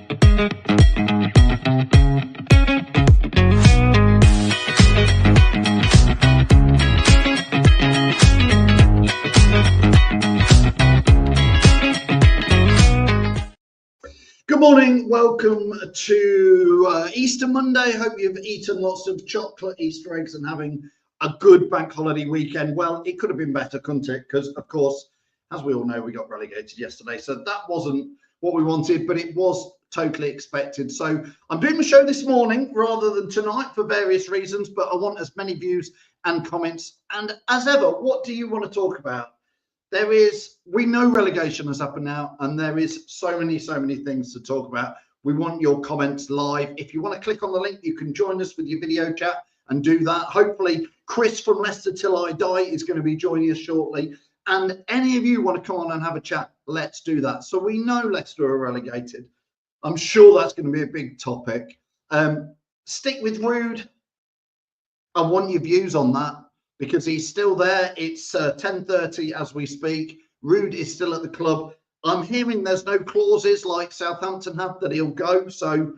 Good morning, welcome to Easter Monday. Hope you've eaten lots of chocolate, Easter eggs, and having a good bank holiday weekend. Well, it could have been better, couldn't it? Because, of course, as we all know, we got relegated yesterday. So that wasn't what we wanted, but it was totally expected. So I'm doing the show this morning rather than tonight for various reasons, but I want as many views and comments. And as ever, what do you want to talk about? We know relegation has happened now, and there is so many things to talk about. We want your comments live. If you want to click on the link, you can join us with your video chat and do that. Hopefully, Chris from Leicester Till I Die is going to be joining us shortly. And any of you want to come on and have a chat, let's do that. So we know Leicester are relegated. I'm sure that's going to be a big topic. Stick with Ruud. I want your views on that, because he's still there. It's 10:30 as we speak. Ruud is still at the club. I'm hearing there's no clauses like Southampton have that he'll go. So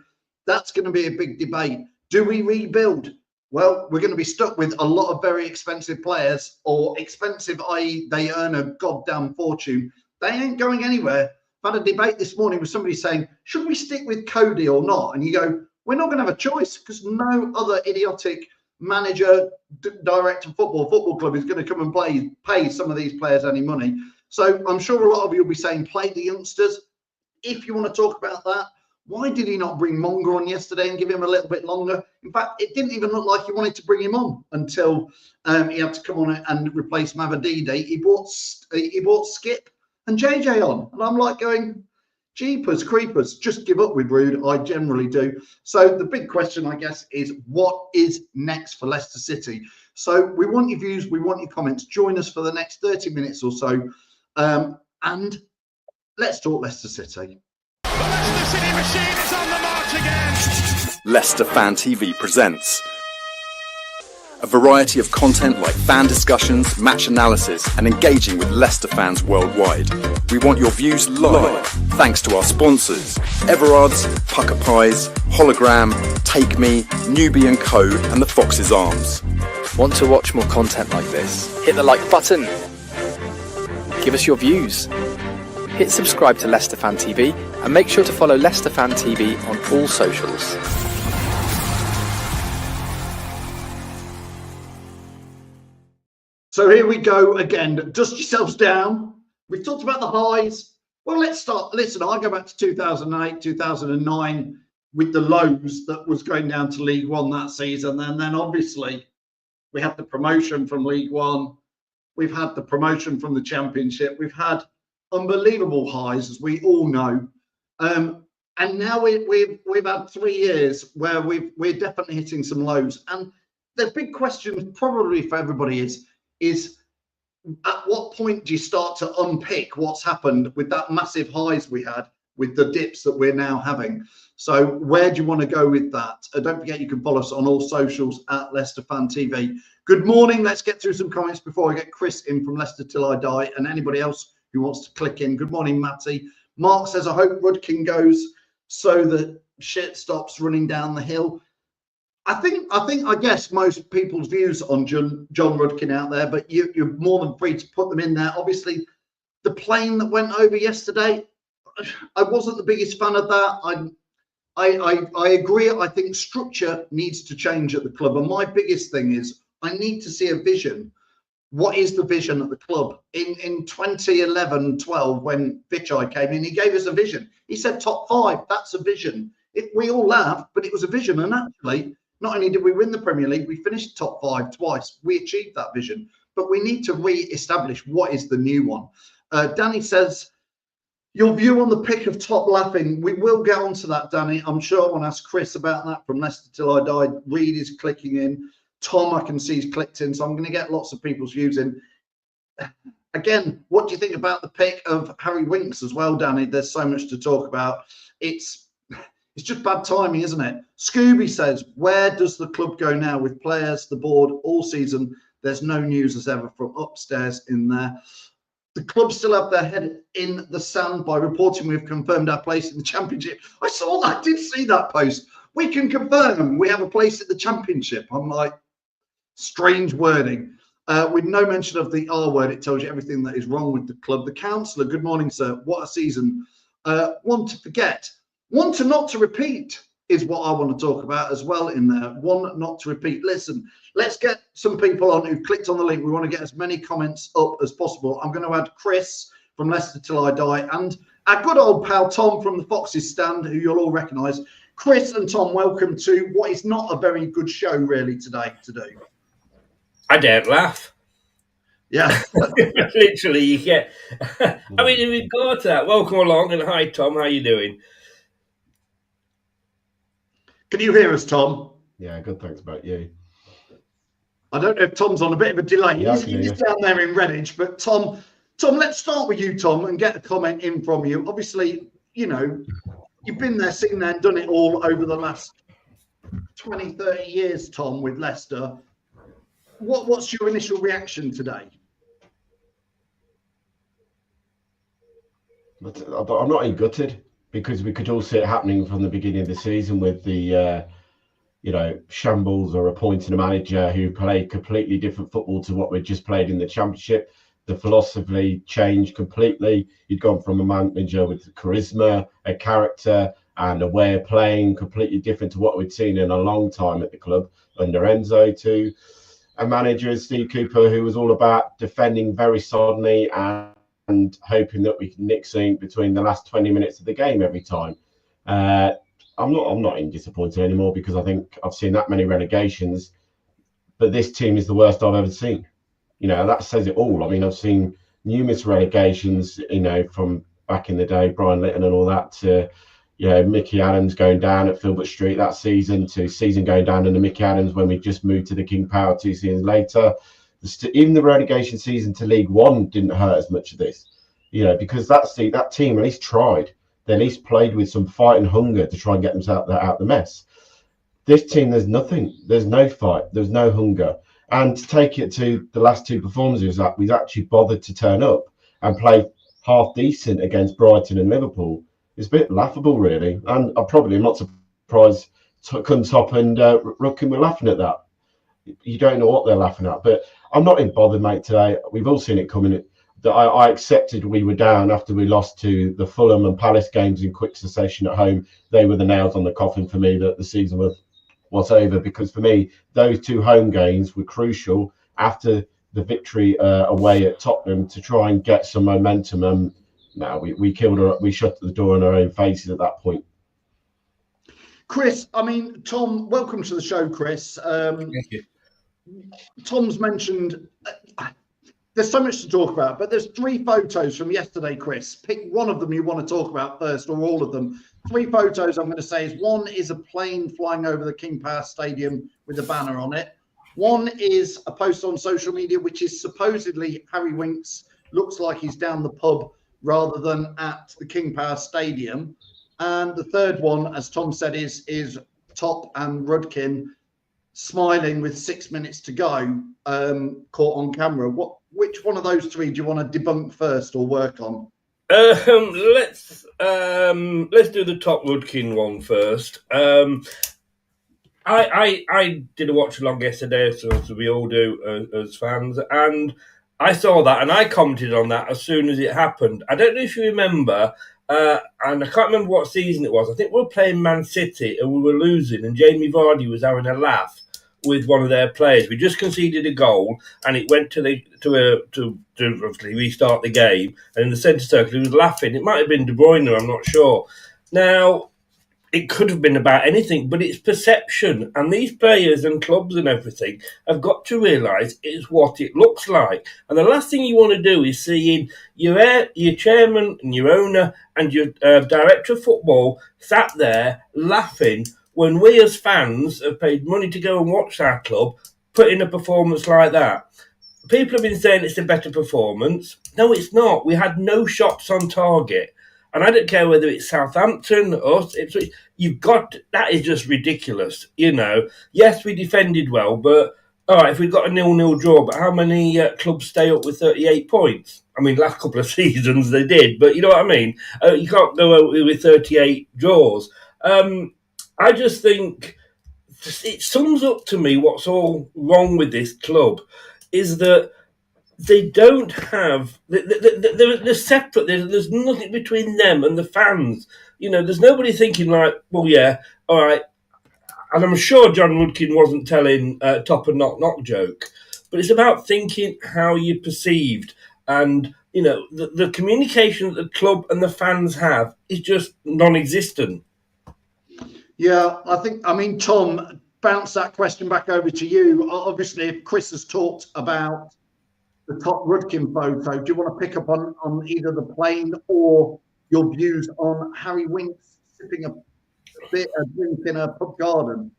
that's going to be a big debate. Do we rebuild? Well, we're going to be stuck with a lot of very expensive players, or expensive, i.e. they earn a goddamn fortune. They ain't going anywhere. I've had a debate this morning with somebody saying, should we stick with Cody or not? And you go, we're not going to have a choice, because no other idiotic manager, director of football club is going to come and pay some of these players any money. So I'm sure a lot of you will be saying play the youngsters. If you want to talk about that, why did he not bring Monger on yesterday and give him a little bit longer? In fact, it didn't even look like he wanted to bring him on until he had to come on and replace Mavadide. He brought Skip and JJ on, and I'm like going, jeepers creepers, just give up with Ruud. I generally do. So the big question, I guess, is what is next for Leicester City? So we want your views, we want your comments. Join us for the next 30 minutes or so, and let's talk Leicester City. The Leicester City machine is on the march again. Leicester Fan TV presents a variety of content like fan discussions, match analysis, and engaging with Leicester fans worldwide. We want your views live, thanks to our sponsors, Everard's, Pucker Pies, Hologram, Take Me, Newbie & Co, and the Fox's Arms. Want to watch more content like this? Hit the like button. Give us your views. Hit subscribe to Leicester Fan TV, and make sure to follow Leicester Fan TV on all socials. So here we go again. Dust yourselves down. We've talked about the highs. Well, let's start. Listen, I go back to 2008, 2009 with the lows that was going down to League One that season. And then obviously we had the promotion from League One. We've had the promotion from the Championship. We've had unbelievable highs, as we all know. And now we've had 3 years where we're definitely hitting some lows. And the big question probably for everybody is at what point do you start to unpick what's happened with that massive highs we had with the dips that we're now having? So where do you want to go with that? Don't forget you can follow us on all socials at Leicester Fan TV. Good morning. Let's get through some comments before I get Chris in from Leicester Till I Die, and anybody else who wants to click in. Good morning, Matty. Mark says, I hope Rudkin goes so that shit stops running down the hill. I guess most people's views on John Rudkin out there, but you're more than free to put them in there. Obviously, the plane that went over yesterday, I wasn't the biggest fan of that. I agree. I think structure needs to change at the club. And my biggest thing is I need to see a vision. What is the vision at the club? In 2011-12, when Vichai came in, he gave us a vision. He said top 5. That's a vision. We all laughed, but it was a vision. And actually, not only did we win the Premier League, we finished top 5 twice. We achieved that vision. But we need to re-establish what is the new one. Danny says, your view on the pick of Top laughing. We will get onto that, Danny. I'm sure I want to ask Chris about that from Leicester Till I Die. Reed is clicking in. Tom, I can see, he's clicked in. So I'm going to get lots of people's views in. Again, what do you think about the pick of Harry Winks as well, Danny? There's so much to talk about. It's just bad timing, isn't it? Scooby says, where does the club go now with players, the board, all season? There's no news as ever from upstairs in there. The club still have their head in the sand by reporting we've confirmed our place in the Championship. I saw that, I did see that post. We can confirm we have a place at the Championship. I'm like, strange wording. With no mention of the R word, it tells you everything that is wrong with the club. The councillor, good morning, sir. What a season. One to forget. One to not to repeat is what I want to talk about as well in there. One not to repeat. Listen, let's get some people on who clicked on the link. We want to get as many comments up as possible. I'm going to add Chris from Leicester Till I Die and our good old pal Tom from the Foxes stand, who you'll all recognise. Chris and Tom, welcome to what is not a very good show really today to do. I daren't laugh. Yeah. Literally, you get... I mean, in regard to that, welcome along and hi, Tom. How you doing? Can you hear us, Tom? Yeah, good. Thanks about you. I don't know if Tom's on a bit of a delay. Yeah, He's down there in Redditch. But Tom, let's start with you, Tom, and get a comment in from you. Obviously, you know, you've been there, seen there, and done it all over the last 20, 30 years, Tom, with Leicester. What's your initial reaction today? I'm not gutted, because we could all see it happening from the beginning of the season with the, shambles or appointing a manager who played completely different football to what we'd just played in the Championship. The philosophy changed completely. He'd gone from a manager with charisma, a character, and a way of playing completely different to what we'd seen in a long time at the club under Enzo, to a manager, Steve Cooper, who was all about defending very solidly and hoping that we can nick something between the last 20 minutes of the game every time. I'm not even disappointed anymore, because I think I've seen that many relegations, but this team is the worst I've ever seen. You know, that says it all. I mean, I've seen numerous relegations, you know, from back in the day, Brian Litton and all that, to, you know, Mickey Adams going down at Filbert Street that season, to season going down under Mickey Adams when we just moved to the King Power 2 seasons later. Even the relegation season to League One didn't hurt as much as this, you know, because that team at least tried. They at least played with some fight and hunger to try and get themselves out the mess. This team, there's nothing. There's no fight. There's no hunger. And to take it to the last two performances, that we've actually bothered to turn up and play half decent against Brighton and Liverpool, it's a bit laughable, really. And I'm not surprised Kuntop and Rudkin were laughing at that. You don't know what they're laughing at. But I'm not in bothered, mate, today. We've all seen it coming. I accepted we were down after we lost to the Fulham and Palace games in quick succession at home. They were the nails on the coffin for me that the season was over, because for me, those two home games were crucial after the victory away at Tottenham to try and get some momentum. And no, we shut the door on our own faces at that point. Chris, I mean, Tom, welcome to the show, Chris. Thank you. Tom's mentioned there's so much to talk about, but there's 3 photos from yesterday, Chris. Pick one of them you want to talk about first, or all of them. 3 photos I'm going to say is, one is a plane flying over the King Power Stadium with a banner on it. One is a post on social media, which is supposedly Harry Winks looks like he's down the pub rather than at the King Power Stadium. And the third one, as Tom said, is Top and Rudkin smiling with 6 minutes to go, caught on camera. Which one of those 3 do you want to debunk first or work on? Let's do the Top Rudkin one first. I did a watch along yesterday, so we all do as fans, and I saw that and I commented on that as soon as it happened. I don't know if you remember, and I can't remember what season it was. I think we were playing Man City and we were losing, and Jamie Vardy was having a laugh with one of their players. We just conceded a goal, and it went to obviously restart the game. And in the centre circle, he was laughing. It might have been De Bruyne, I'm not sure. Now, it could have been about anything, but it's perception. And these players and clubs and everything have got to realise it's what it looks like. And the last thing you want to do is seeing your chairman and your owner and your director of football sat there laughing when we as fans have paid money to go and watch our club put in a performance like that. People have been saying it's a better performance. No, it's not. We had no shots on target. And I don't care whether it's Southampton, us, that is just ridiculous, you know. Yes, we defended well, but all right, if we've got a 0-0 draw, but how many clubs stay up with 38 points? I mean, last couple of seasons they did, but you know what I mean? You can't go out with 38 draws. I just think it sums up to me what's all wrong with this club is that they don't have... They're separate. There's nothing between them and the fans. You know, there's nobody thinking like, well, yeah, all right. And I'm sure John Rudkin wasn't telling Top and Knock Knock joke, but it's about thinking how you're perceived. And, you know, the communication that the club and the fans have is just non-existent. Yeah, I mean, Tom, bounce that question back over to you. Obviously, Chris has talked about the Top Rudkin photo. Do you want to pick up on either the plane or your views on Harry Winks sipping a drink in a pub garden?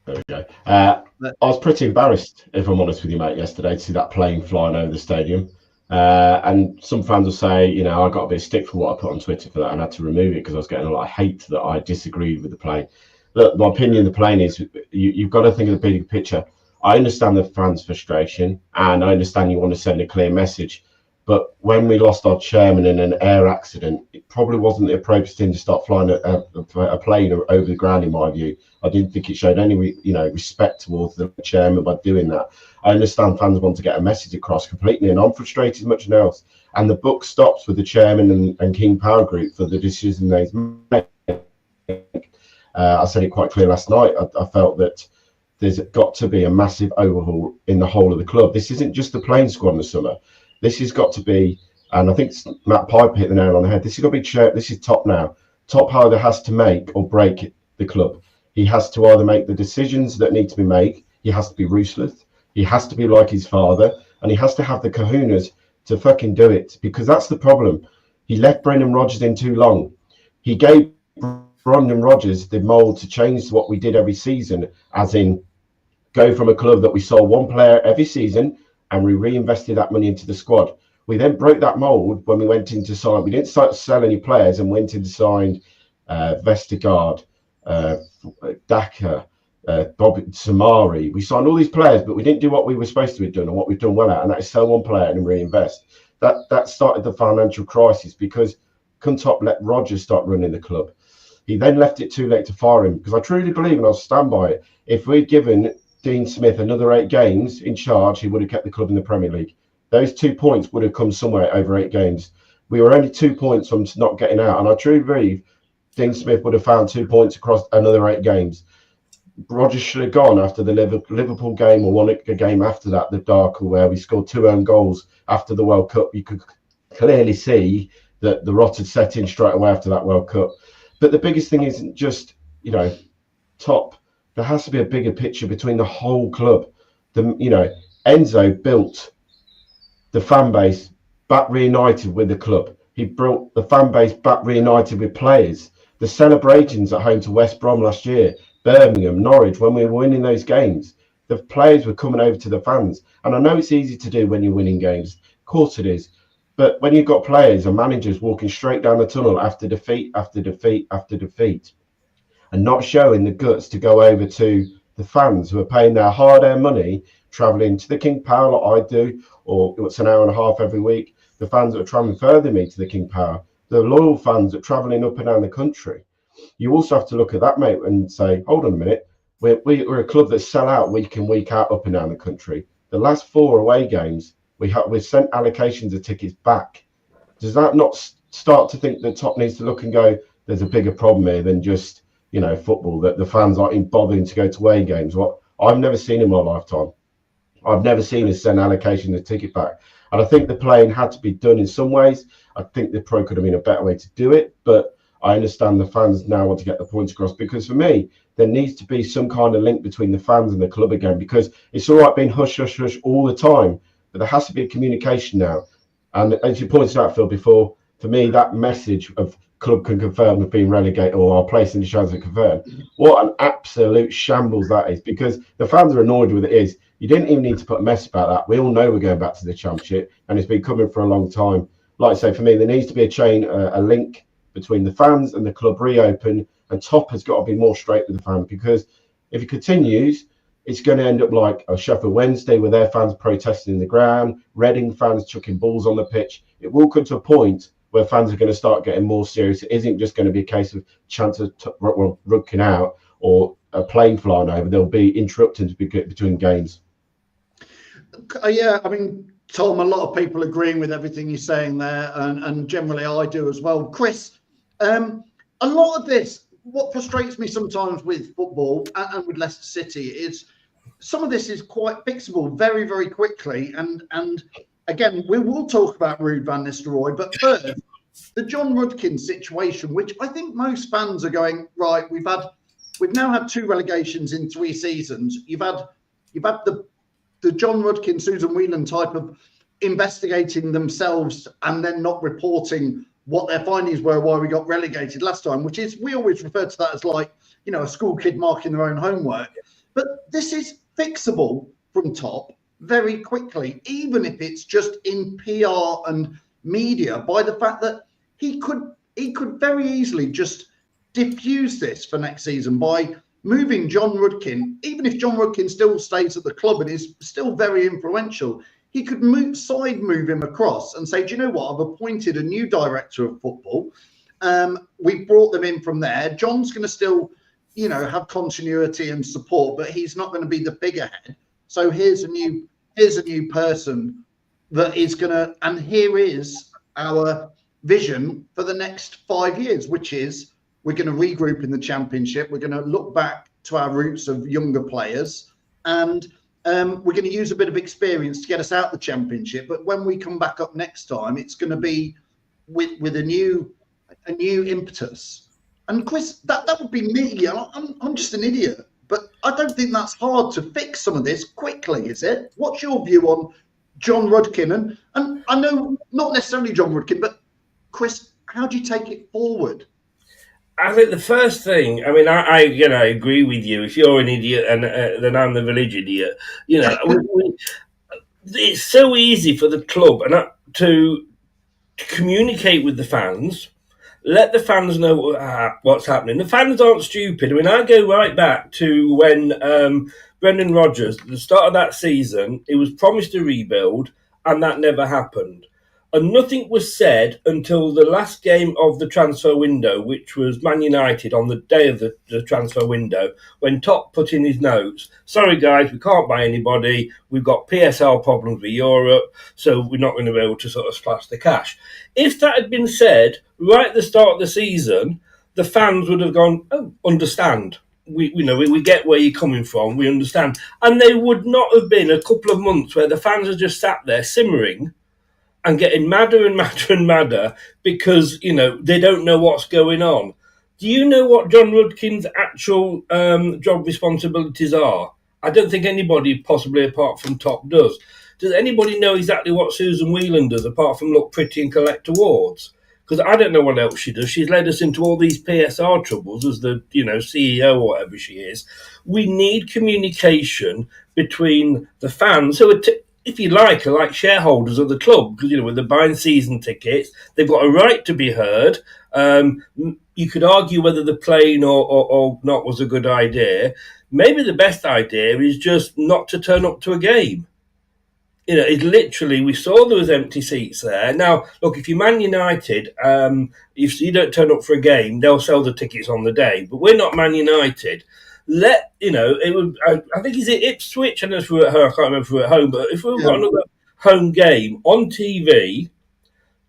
There we go. I was pretty embarrassed, if I'm honest with you, mate, yesterday to see that plane flying over the stadium. And some fans will say, you know, I got a bit of stick for what I put on Twitter for that and had to remove it because I was getting a lot of hate that I disagreed with the plane. Look, my opinion of the plane is you've got to think of the big picture. I understand the fans' frustration and I understand you want to send a clear message. But when we lost our chairman in an air accident, it probably wasn't the appropriate thing to start flying a plane over the ground, in my view. I didn't think it showed any, respect towards the chairman by doing that. I understand fans want to get a message across completely, and I'm frustrated as much as else. And the book stops with the chairman and King Power Group for the decision they've made. I said it quite clear last night. I felt that there's got to be a massive overhaul in the whole of the club. This isn't just the playing squad in the summer. This has got to be, and I think Matt Piper hit the nail on the head. This has got to be. This is Top now. Top either has to make or break the club. He has to either make the decisions that need to be made. He has to be ruthless. He has to be like his father, and he has to have the kahunas to fucking do it, because that's the problem. He left Brendan Rodgers in too long. He gave Brendan Rodgers the mould to change what we did every season, as in go from a club that we sold one player every season and we reinvested that money into the squad. We then broke that mould when we went into sign. We didn't start to sell any players and went into signed Vestergaard, Daka, Bobby Samari. We signed all these players, but we didn't do what we were supposed to be doing and what we've done well at, and that is sell one player and reinvest. That started the financial crisis because Top let Rodgers start running the club. He then left it too late to fire him, because I truly believe, and I'll stand by it, if we'd given Dean Smith another 8 games in charge, he would have kept the club in the Premier League. Those 2 points would have come somewhere over 8 games. We were only 2 points from not getting out, and I truly believe Dean Smith would have found 2 points across another 8 games. Rodgers should have gone after the Liverpool game, or one a game after that, the Darker, where we scored 2 own goals after the World Cup. You could clearly see that the rot had set in straight away after that World Cup. But the biggest thing isn't just, Top. There has to be a bigger picture between the whole club. Enzo built the fan base back reunited with the club. He built the fan base back reunited with players. The celebrations at home to West Brom last year, Birmingham, Norwich, when we were winning those games, the players were coming over to the fans. And I know it's easy to do when you're winning games. Of course it is. But when you've got players and managers walking straight down the tunnel after defeat, after defeat, after defeat, and not showing the guts to go over to the fans who are paying their hard-earned money, travelling to the King Power like I do, or it's an hour and a half every week, the fans that are travelling further than me to the King Power, the loyal fans that are travelling up and down the country. You also have to look at that, mate, and say, hold on a minute, we're a club that sell out week in, week out up and down the country. The last 4 away games, we've sent allocations of tickets back. Does that not start to think that Top needs to look and go, there's a bigger problem here than just, football, that the fans aren't bothering to go to away games? What I've never seen in my lifetime. I've never seen us send allocation of ticket back. And I think the playing had to be done in some ways. I think the pro could have been a better way to do it, but I understand the fans now want to get the points across, because for me, there needs to be some kind of link between the fans and the club again, because it's all right being hush, hush, hush all the time, but there has to be a communication now. And as you pointed out, Phil, before, for me, that message of club can confirm we've been relegated, or our place in the shadows can confirm, what an absolute shambles that is, because the fans are annoyed with it is. You didn't even need to put a mess about that. We all know we're going back to the Championship, and it's been coming for a long time. like I say, for me, there needs to be a link between the fans and the club reopen, and Top has got to be more straight with the fans, because if it continues, it's going to end up like a Sheffield Wednesday with their fans protesting in the ground, Reading fans chucking balls on the pitch. It will come to a point where fans are going to start getting more serious. It isn't just going to be a case of chance of Rudkin out or a plane flying over. There'll be interruptions between games. Yeah, I mean, Tom, a lot of people agreeing with everything you're saying there, and generally I do as well. Chris, a lot of this, what frustrates me sometimes with football and with Leicester City is some of this is quite fixable very, very quickly. And again, we will talk about Ruud van Nistelrooy, but first, the John Rudkin situation, which I think most fans are going, right, we've now had 2 relegations in 3 seasons. You've had the John Rudkin, Susan Whelan type of investigating themselves and then not reporting what their findings were, why we got relegated last time, which is, we always refer to that as like, you know, a school kid marking their own homework. But this is fixable from Top very quickly, even if it's just in PR and media, by the fact that he could very easily just diffuse this for next season by moving John Rudkin. Even if John Rudkin still stays at the club and is still very influential, he could move him across and say, do you know what? I've appointed a new director of football. We brought them in from there. John's going to still, you know, have continuity and support, but he's not going to be the figurehead. So here's a new person that is going to, and here is our vision for the next 5 years, which is we're going to regroup in the Championship. We're going to look back to our roots of younger players, and we're going to use a bit of experience to get us out the Championship. But when we come back up next time, it's going to be with a new impetus. And Chris, that would be me. I'm just an idiot, but I don't think that's hard to fix some of this quickly, is it? What's your view on John Rudkin? And I know not necessarily John Rudkin, but Chris, how do you take it forward? I think the first thing, I mean, I agree with you. If you're an idiot, and then I'm the village idiot. You know, it's so easy for the club to communicate with the fans, let the fans know what's happening. The fans aren't stupid. I mean, I go right back to when Brendan Rodgers, at the start of that season, it was promised a rebuild, and that never happened. And nothing was said until the last game of the transfer window, which was Man United on the day of the transfer window, when Top put in his notes, sorry guys, we can't buy anybody, we've got PSL problems with Europe, so we're not going to be able to sort of splash the cash. If that had been said right at the start of the season, the fans would have gone, oh, understand. We get where you're coming from, we understand. And they would not have been a couple of months where the fans are just sat there simmering and getting madder and madder and madder because, you know, they don't know what's going on. Do you know what John Rudkin's actual job responsibilities are? I don't think anybody, possibly apart from Top, does. Does anybody know exactly what Susan Whelan does, apart from look pretty and collect awards? Because I don't know what else she does. She's led us into all these PSR troubles as the, you know, CEO or whatever she is. We need communication between the fans who are if you like, are like shareholders of the club, because, you know, when they're buying season tickets, they've got a right to be heard. You could argue whether the plane or not was a good idea. Maybe the best idea is just not to turn up to a game. You know, it literally, we saw there was empty seats there. Now, look, if you're Man United, if you don't turn up for a game, they'll sell the tickets on the day. But we're not Man United. It would. I think, is it Ipswich? I don't know if we're at home. I can't remember if we're at home. But if we've got another home game on TV,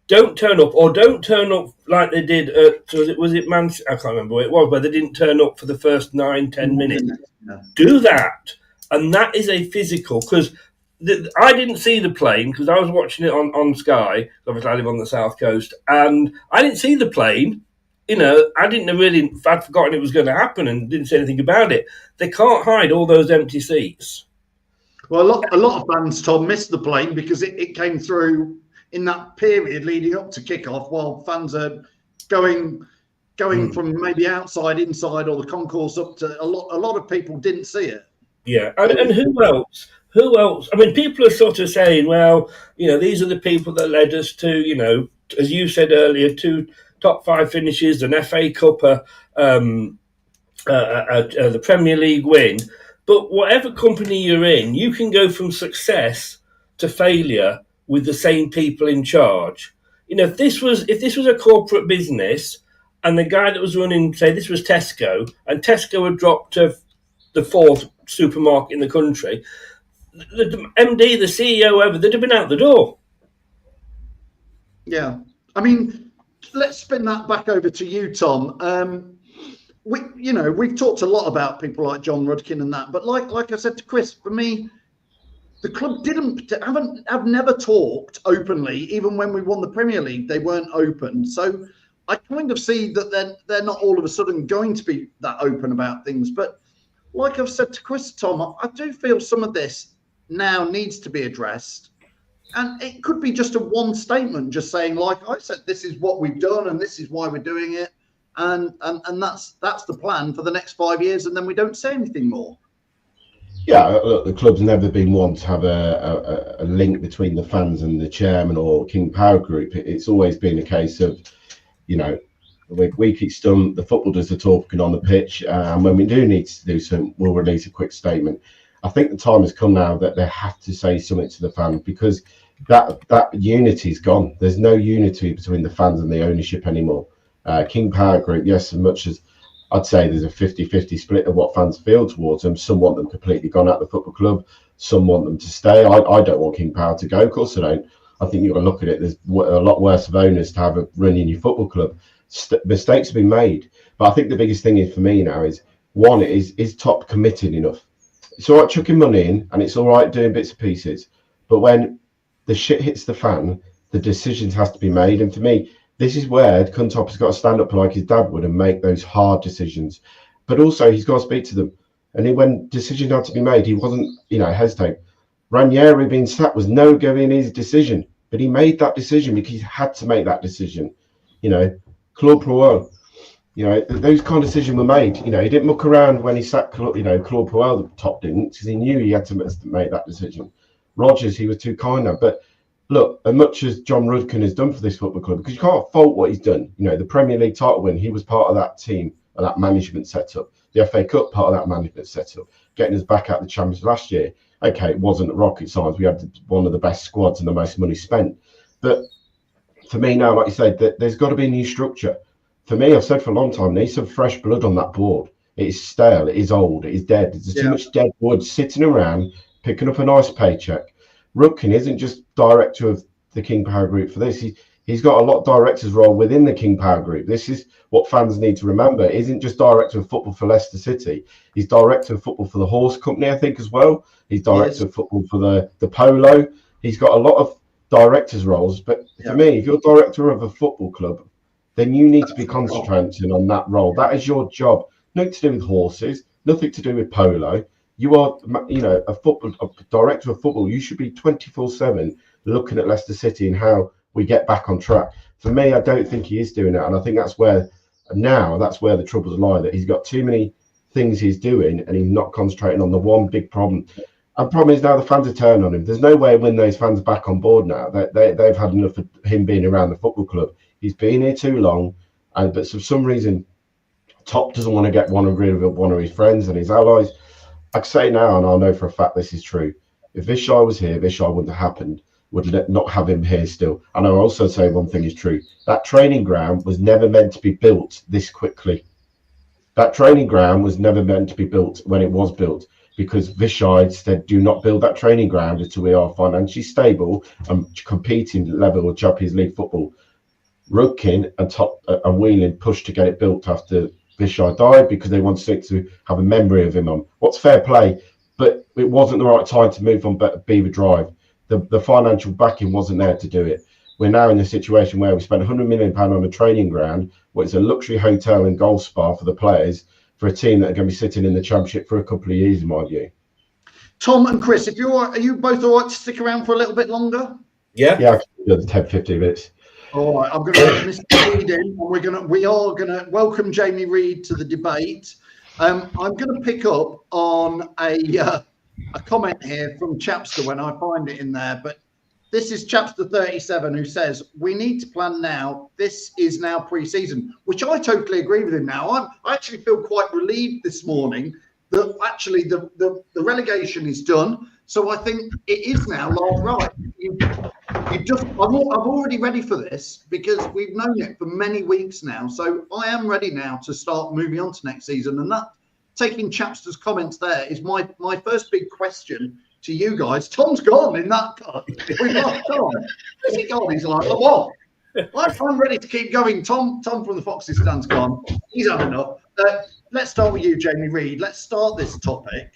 don't turn up, or don't turn up like they did at, was it Man? I can't remember what it was, but they didn't turn up for the first 9-10 minutes. No. Do that, and that is a physical, because I didn't see the plane because I was watching it on Sky. Obviously, I live on the south coast, and I didn't see the plane. You know, I didn't really, I'd forgotten it was going to happen and didn't say anything about it. They can't hide all those empty seats. Well, a lot of fans, Tom, missed the plane because it came through in that period leading up to kick-off, while fans are going from maybe outside, inside, or the concourse up to a lot of people didn't see it. Yeah, and who else? Who else? I mean, people are sort of saying, well, you know, these are the people that led us to, you know, as you said earlier, 2 top 5 finishes, an FA Cup, the Premier League win. But whatever company you're in, you can go from success to failure with the same people in charge. You know, if this was a corporate business, and the guy that was running, say, this was Tesco, and Tesco had dropped to the 4th supermarket in the country, the MD, the CEO, whoever, they'd have been out the door. Yeah, I mean, let's spin that back over to you, Tom. We've talked a lot about people like John Rudkin and that, but like I said to Chris, for me, the club have never talked openly. Even when we won the Premier League, they weren't open. So I kind of see that they're not all of a sudden going to be that open about things. But like I've said to Chris, Tom, I do feel some of this now needs to be addressed. And it could be just a one statement, just saying, like I said, this is what we've done and this is why we're doing it. And that's the plan for the next 5 years. And then we don't say anything more. Yeah, look, the club's never been one to have a link between the fans and the chairman or King Power Group. It's always been a case of, we keep stum, the footballers are talking on the pitch, and when we do need to do something, we'll release a quick statement. I think the time has come now that they have to say something to the fans, because that unity's gone. There's no unity between the fans and the ownership anymore. King Power Group, yes, as much as I'd say there's a 50-50 split of what fans feel towards them. Some want them completely gone out of the football club. Some want them to stay. I don't want King Power to go. Of course I don't. I think you've got to look at it. There's a lot worse of owners to have a run in your football club. Mistakes have been made. But I think the biggest thing is for me now is, one, is top committed enough. It's all right chucking money in, and it's all right doing bits and pieces. But when the shit hits the fan, the decisions has to be made. And for me, this is where Kuntop has got to stand up like his dad would and make those hard decisions. But also, he's got to speak to them. And when decisions had to be made, he wasn't, hesitating. Ranieri being sacked was no go in his decision. But he made that decision because he had to make that decision. Claude Puel, those kind of decisions were made. He didn't muck around when he sacked, Claude Puel, the top didn't, because he knew he had to make that decision. Rodgers, he was too kind now. But look, as much as John Rudkin has done for this football club, because you can't fault what he's done. The Premier League title win, he was part of that team and that management setup. The FA Cup, part of that management setup. Getting us back out the Champions last year. Okay, it wasn't rocket science. We had one of the best squads and the most money spent. But for me now, like you said, there's got to be a new structure. For me, I've said for a long time, there needs some fresh blood on that board. It is stale. It is old. It is dead. There's too much dead wood sitting around, picking up a nice paycheck. Rudkin isn't just director of the King Power Group for this. He's got a lot of directors' role within the King Power Group. This is what fans need to remember. He isn't just director of football for Leicester City. He's director of football for the horse company, I think, as well. He's director of football for the polo. He's got a lot of directors' roles. But for me, if you're director of a football club, then you need to be concentrating on that role. That is your job. Nothing to do with horses, nothing to do with polo. You are, a director of football. You should be 24/7 looking at Leicester City and how we get back on track. For me, I don't think he is doing that, and I think that's where the troubles lie. That he's got too many things he's doing, and he's not concentrating on the one big problem. And the problem is now the fans are turning on him. There's no way of winning those fans back on board now. They've had enough of him being around the football club. He's been here too long, but for some reason, Top doesn't want to get rid of one of his friends and his allies. I can say now, and I know for a fact this is true, if Vishai was here, Vishai wouldn't have happened, would not have him here still. And I'll also say one thing is true. That training ground was never meant to be built this quickly. That training ground was never meant to be built when it was built, because Vishai said, do not build that training ground until we are financially stable and competing level with Champions League football. Rudkin and Whelan pushed to get it built after Vishai died because they wanted to have a memory of him on. What's fair play, but it wasn't the right time to move on Beaver Drive. The financial backing wasn't there to do it. We're now in a situation where we spent £100 million on a training ground, where it's a luxury hotel and golf spa for the players, for a team that are going to be sitting in the Championship for a couple of years, in my view. Tom and Chris, are you both all right to stick around for a little bit longer? Yeah, I can do the 10-15 minutes. All right, I'm going to let Mr. Reid in, and we are going to welcome Jamie Reid to the debate. I'm going to pick up on a comment here from Chapster when I find it in there, but This is Chapster 37 who says, we need to plan now. This is now pre-season, which I totally agree with him now. I actually feel quite relieved this morning that actually the relegation is done. So I think it is now like, right. I'm already ready for this because we've known it for many weeks now. So I am ready now to start moving on to next season. And that, taking Chapster's comments there, is my first big question to you guys. Tom's gone in that cut. We've lost Tom. Where's he gone? He's like, oh, what? I'm ready to keep going. Tom from the Foxes stand's gone. He's had enough. Let's start with you, Jamie Reid. Let's start this topic,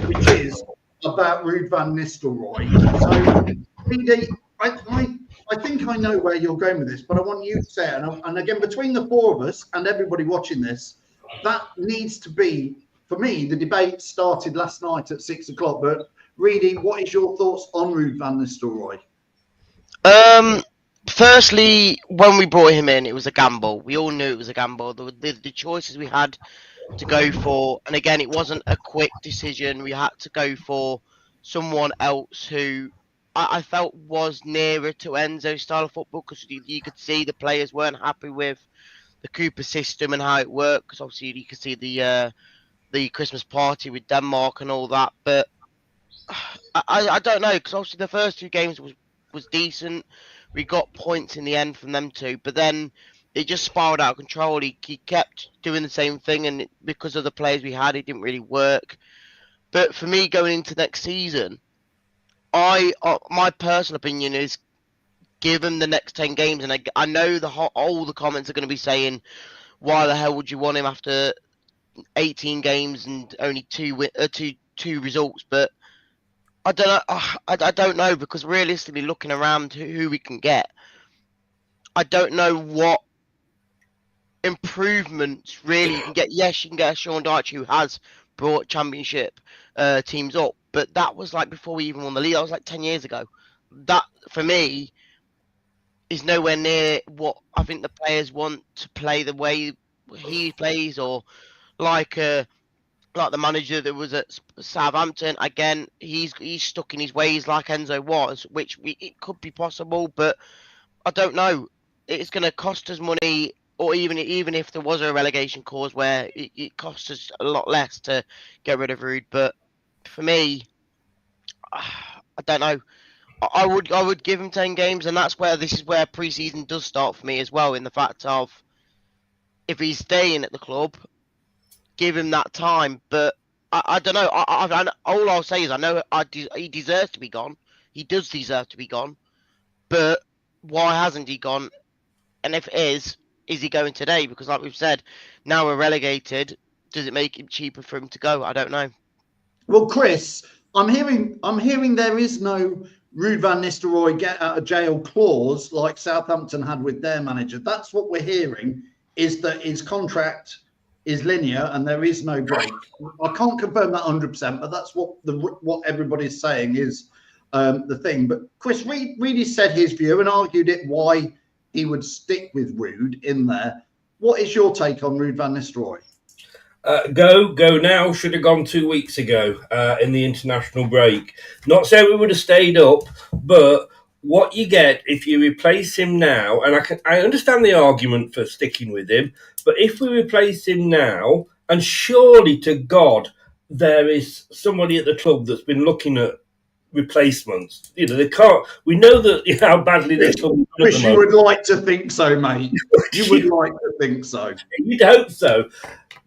which is about Ruud van Nistelrooy. So, Reedy, I think I know where you're going with this, but I want you to say it. And again, between the four of us and everybody watching this, that needs to be, for me, the debate started last night at 6 o'clock. But Reedy, what is your thoughts on Ruud van Nistelrooy? Firstly, when we brought him in, it was a gamble. We all knew it was a gamble. The choices we had to go for, and again, it wasn't a quick decision. We had to go for someone else who I felt was nearer to Enzo's style of football, because you could see the players weren't happy with the Cooper system and how it worked, because obviously you could see the Christmas party with Denmark and all that. But I don't know, because obviously the first two games was decent. We got points in the end from them two, but then it just spiraled out of control. He kept doing the same thing, and because of the players we had, it didn't really work. But for me, going into next season, my personal opinion is give him the next 10 games, and I know all the comments are going to be saying, why the hell would you want him after 18 games and only two results? But I don't know. I don't know, because realistically, looking around who we can get, I don't know what improvements really you can get. Yes, you can get a Sean Dyche who has brought championship teams up, but that was like before we even won the league. That was like 10 years ago. That, for me, is nowhere near what I think the players want to play the way he plays, or like the manager that was at Southampton. Again, he's stuck in his ways like Enzo was, which it could be possible, but I don't know. It's going to cost us money, or even if there was a relegation clause where it costs us a lot less to get rid of Ruud. But for me, I don't know. I would give him 10 games, and this is where pre-season does start for me as well, in the fact of if he's staying at the club, give him that time. But I don't know. All I'll say is I know he deserves to be gone. He does deserve to be gone. But why hasn't he gone? And if it is he going today? Because like we've said, now we're relegated. Does it make it cheaper for him to go? I don't know. Well, Chris, I'm hearing there is no Ruud van Nistelrooy get out of jail clause like Southampton had with their manager. That's what we're hearing, is that his contract is linear and there is no break. I can't confirm that 100%, but that's what everybody's saying is the thing. But Chris Reedy said his view and argued it why he would stick with Ruud in there. What is your take on Ruud van Nistelrooy? Go now. Should have gone 2 weeks ago in the international break. Not saying we would have stayed up, but what you get if you replace him now, and I understand the argument for sticking with him, but if we replace him now, and surely to God there is somebody at the club that's been looking at replacements. They can't. We know that how badly they club. Chris, you would like to think so, mate. You would like to think so. You'd hope so.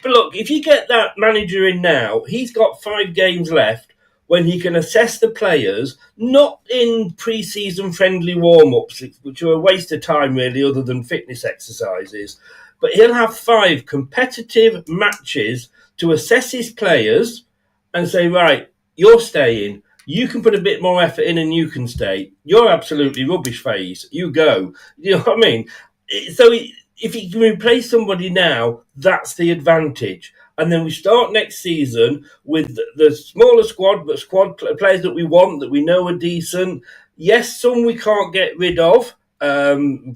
But look, if you get that manager in now, he's got 5 games left when he can assess the players, not in pre-season friendly warm-ups, which are a waste of time really, other than fitness exercises. But he'll have 5 competitive matches to assess his players and say, right, you're staying. You can put a bit more effort in and you can stay. You're absolutely rubbish phase. You go. You know what I mean? So if he can replace somebody now, that's the advantage. And then we start next season with the smaller squad, but squad players that we want, that we know are decent. Yes, some we can't get rid of,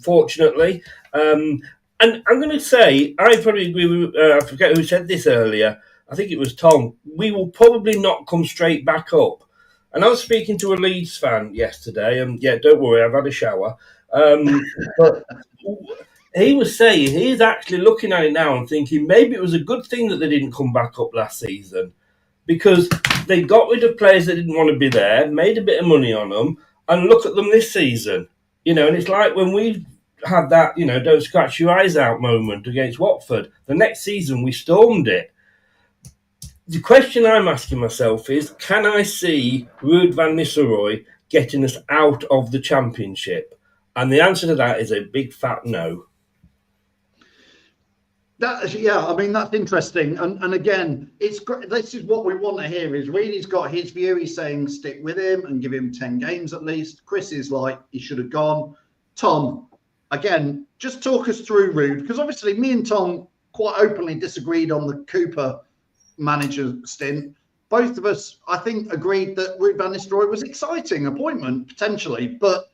fortunately. And I'm going to say, I probably agree with, I forget who said this earlier. I think it was Tom. We will probably not come straight back up. And I was speaking to a Leeds fan yesterday, and yeah, don't worry, I've had a shower. But he was saying he's actually looking at it now and thinking maybe it was a good thing that they didn't come back up last season, because they got rid of players that didn't want to be there, made a bit of money on them, and look at them this season. And it's like when we had that, don't scratch your eyes out moment against Watford, the next season we stormed it. The question I'm asking myself is, can I see Ruud van Nistelrooy getting us out of the Championship? And the answer to that is a big fat no. That's interesting. And again, it's great. This is what we want to hear. Is Reedy's got his view. He's saying stick with him and give him 10 games at least. Chris is like, he should have gone. Tom, again, just talk us through Ruud, because obviously me and Tom quite openly disagreed on the Cooper manager stint. Both of us, I think, agreed that Ruud van Nistelrooy was an exciting appointment potentially, but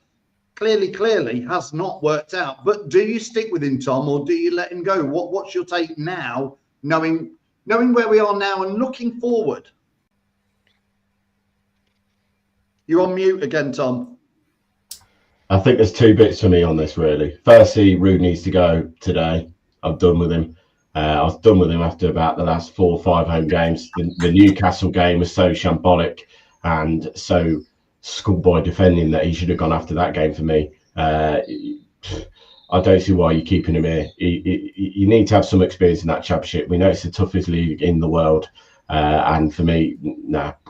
clearly has not worked out. But do you stick with him, Tom, or do you let him go? What's your take now, knowing where we are now and looking forward? You're on mute again, Tom. I think there's two bits for me on this, really. Firstly, Ruud needs to go today. I'm done with him. I was done with him after about the last 4 or 5 home games. The Newcastle game was so shambolic and so schoolboy defending that he should have gone after that game for me. I don't see why you're keeping him here. You need to have some experience in that Championship. We know it's the toughest league in the world. And for me,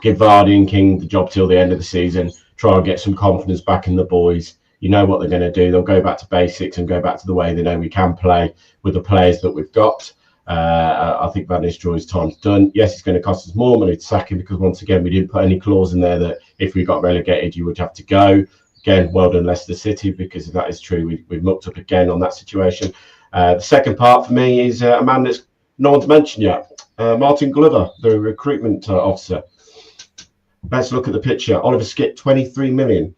give Vardy and King the job till the end of the season. Try and get some confidence back in the boys. You know what they're going to do. They'll go back to basics and go back to the way they know we can play with the players that we've got. I think Van Nistelrooy's time's done. Yes, it's going to cost us more money to sack him because, once again, we didn't put any clause in there that if we got relegated, you would have to go. Again, well done, Leicester City, because if that is true, we've mucked up again on that situation. The second part for me is a man that's no one's mentioned yet. Martin Glover, the recruitment officer. Let's look at the picture. Oliver Skipp, 23 million.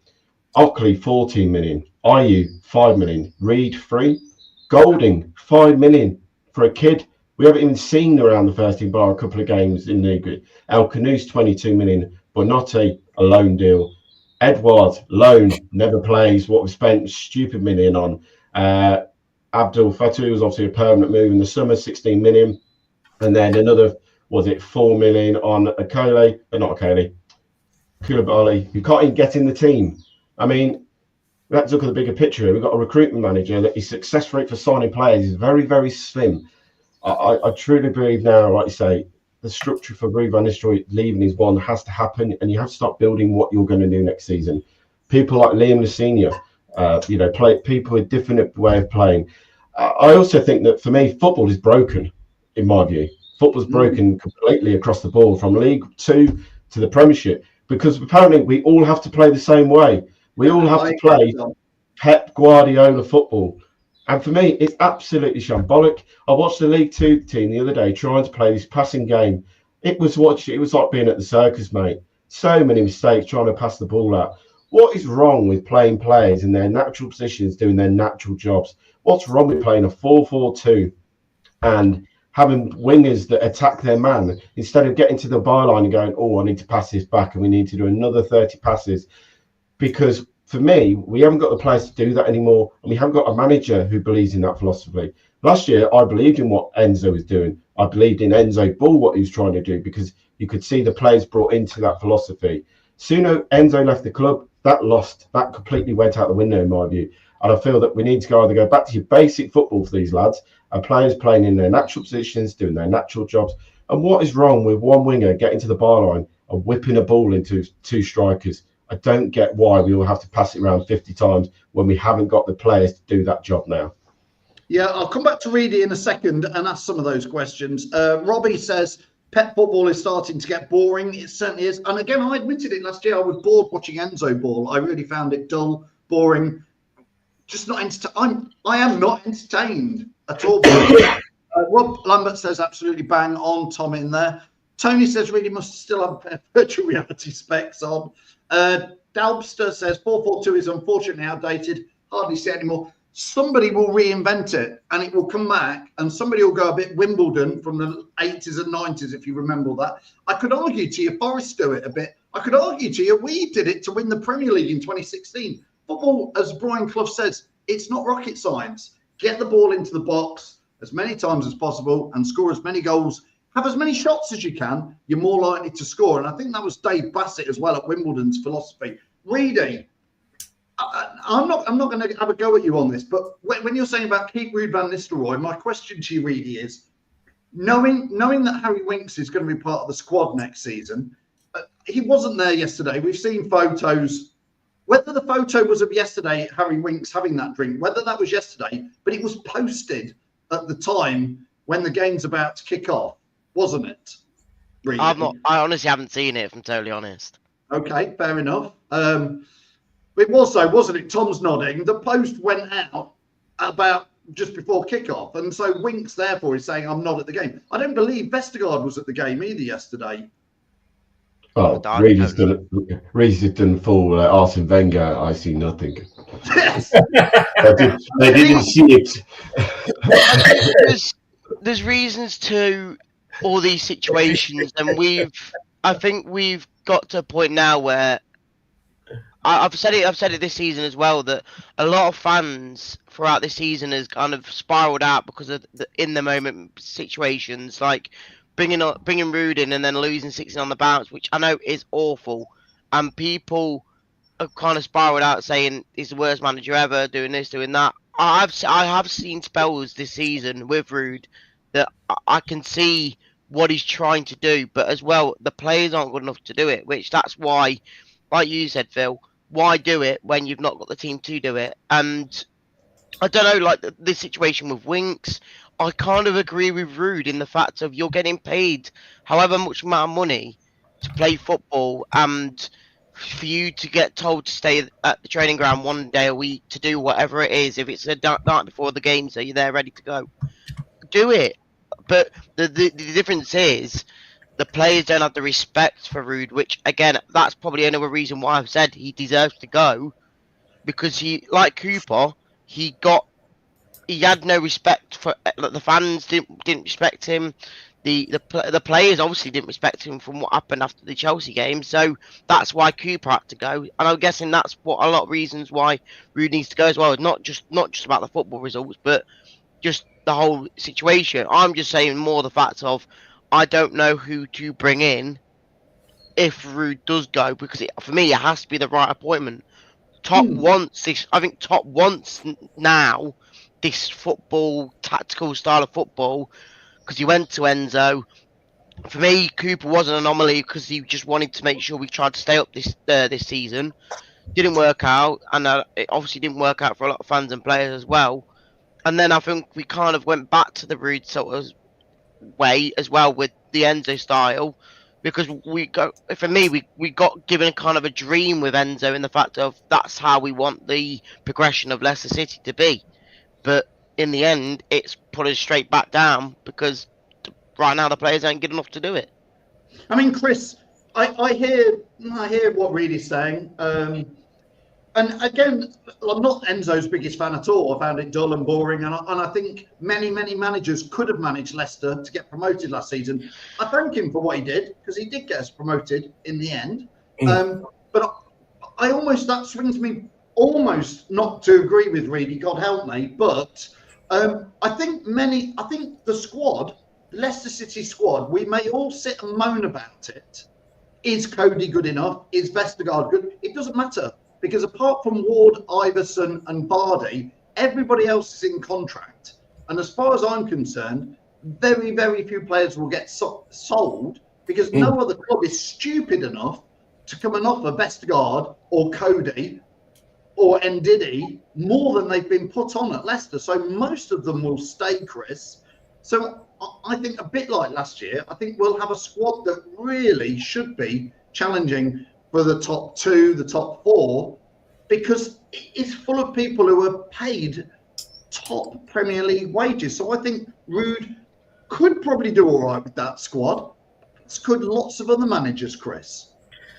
Ockley, 14 million. Ayew, 5 million. Reed, 3. Golding, 5 million for a kid we haven't even seen around the first team bar a couple of games in the El Canoes, 22 million. Bonotti, a loan deal. Edouard, loan, never plays. What we spent stupid million on. Abdul Fattah was obviously a permanent move in the summer, 16 million. And then another, 4 million on Koulibaly, who can't even get in the team. I mean, let's look at the bigger picture. We've got a recruitment manager that his success rate for signing players is very, very slim. I truly believe now, like you say, the structure for Ruud van Nistelrooy leaving is one that has to happen, and you have to start building what you're going to do next season. People like Liam Senior, play people with different way of playing. I also think that for me, football is broken, in my view. Football's broken completely across the board, from League 2 to the Premiership, because apparently we all have to play the same way. We all have to play Pep Guardiola football. And for me, it's absolutely shambolic. I watched the League 2 team the other day trying to play this passing game. It was like being at the circus, mate. So many mistakes trying to pass the ball out. What is wrong with playing players in their natural positions, doing their natural jobs? What's wrong with playing a 4-4-2 and having wingers that attack their man instead of getting to the byline and going, I need to pass this back and we need to do another 30 passes? Because for me, we haven't got the players to do that anymore, and we haven't got a manager who believes in that philosophy. Last year, I believed in what Enzo was doing. I believed in Enzo Ball, what he was trying to do, because you could see the players brought into that philosophy. Soon Enzo left the club, that completely went out the window, in my view. And I feel that we need to either go back to your basic football for these lads, and players playing in their natural positions, doing their natural jobs. And what is wrong with one winger getting to the byline and whipping a ball into 2 strikers? I don't get why we all have to pass it around 50 times when we haven't got the players to do that job now. Yeah, I'll come back to Reedy in a second and ask some of those questions. Robbie says, Pep football is starting to get boring. It certainly is. And again, I admitted it last year. I was bored watching Enzo ball. I really found it dull, boring, just not entertained. I am not entertained at all. Rob Lambert says, absolutely bang on, Tom in there. Tony says, really must still have a pair of virtual reality specs on. Dalbster says 4-4-2 is unfortunately outdated. Hardly see it anymore. Somebody will reinvent it and it will come back, and somebody will go a bit Wimbledon from the 80s and 90s, if you remember that. I could argue to you, Forest do it a bit. I could argue to you, we did it to win the Premier League in 2016. Football, as Brian Clough says, it's not rocket science. Get the ball into the box as many times as possible and score as many goals. Have as many shots as you can. You're more likely to score. And I think that was Dave Bassett as well at Wimbledon's philosophy. Reedy, I'm not going to have a go at you on this, but when you're saying about keep Ruud van Nistelrooy, my question to you, Reedy, is knowing that Harry Winks is going to be part of the squad next season, he wasn't there yesterday. We've seen photos. Whether the photo was of yesterday, Harry Winks having that drink, whether that was yesterday, but it was posted at the time when the game's about to kick off, wasn't it? Really? I honestly haven't seen it, if I'm totally honest. Okay, fair enough. It was though, wasn't it? Tom's nodding. The post went out about just before kickoff, and so Winks therefore is saying, I'm not at the game. I don't believe Vestergaard was at the game either yesterday. Well, Reedy's done full Arsene Wenger. I see nothing. Yes. they didn't see it. There's reasons to all these situations, and I think we've got to a point now where I've said it this season as well, that a lot of fans throughout this season has kind of spiraled out because of the in the moment situations, like bringing Ruud in and then losing 16 on the bounce, which I know is awful, and people have kind of spiraled out saying he's the worst manager ever, doing this, doing that. I have seen spells this season with Ruud that I can see what he's trying to do, but as well the players aren't good enough to do it, which that's why, like you said, Phil, why do it when you've not got the team to do it? And I don't know, like this situation with Winks, I kind of agree with Ruud in the fact of you're getting paid however much amount of money to play football, and for you to get told to stay at the training ground one day a week to do whatever it is, if it's a night before the game so you're there ready to go, do it. But the difference is the players don't have the respect for Ruud, which again, that's probably another reason why I've said he deserves to go, because he, like Cooper, he had no respect for the fans. Didn't respect him. The players obviously didn't respect him from what happened after the Chelsea game. So that's why Cooper had to go. And I'm guessing that's what a lot of reasons why Ruud needs to go as well. It's not just about the football results, but just the whole situation. I'm just saying more the fact of I don't know who to bring in if Ruud does go, because for me it has to be the right appointment. Top wants now this football, tactical style of football, because he went to Enzo. For me, Cooper was an anomaly because he just wanted to make sure we tried to stay up this season. Didn't work out, and it obviously didn't work out for a lot of fans and players as well. And then I think we kind of went back to the Ruud sort of way as well with the Enzo style, because we got given a kind of a dream with Enzo in the fact of that's how we want the progression of Leicester City to be. But in the end, it's put us straight back down because right now the players ain't good enough to do it. I mean, Chris, I hear what Reedy's saying. And again, I'm not Enzo's biggest fan at all. I found it dull and boring. And I think many managers could have managed Leicester to get promoted last season. I thank him for what he did, because he did get us promoted in the end. But that swings me almost not to agree with Reedy, God help me. But I think the squad, Leicester City squad, we may all sit and moan about it. Is Cody good enough? Is Vestergaard good? It doesn't matter. Because apart from Ward, Iverson and Vardy, everybody else is in contract. And as far as I'm concerned, very, very few players will get sold, because no other club is stupid enough to come and offer Vestergaard or Cody or Ndidi more than they've been put on at Leicester. So most of them will stay, Chris. So I think a bit like last year, I think we'll have a squad that really should be challenging for the top 2, the top 4, because it's full of people who are paid top Premier League wages. So I think Ruud could probably do all right with that squad. As could lots of other managers, Chris.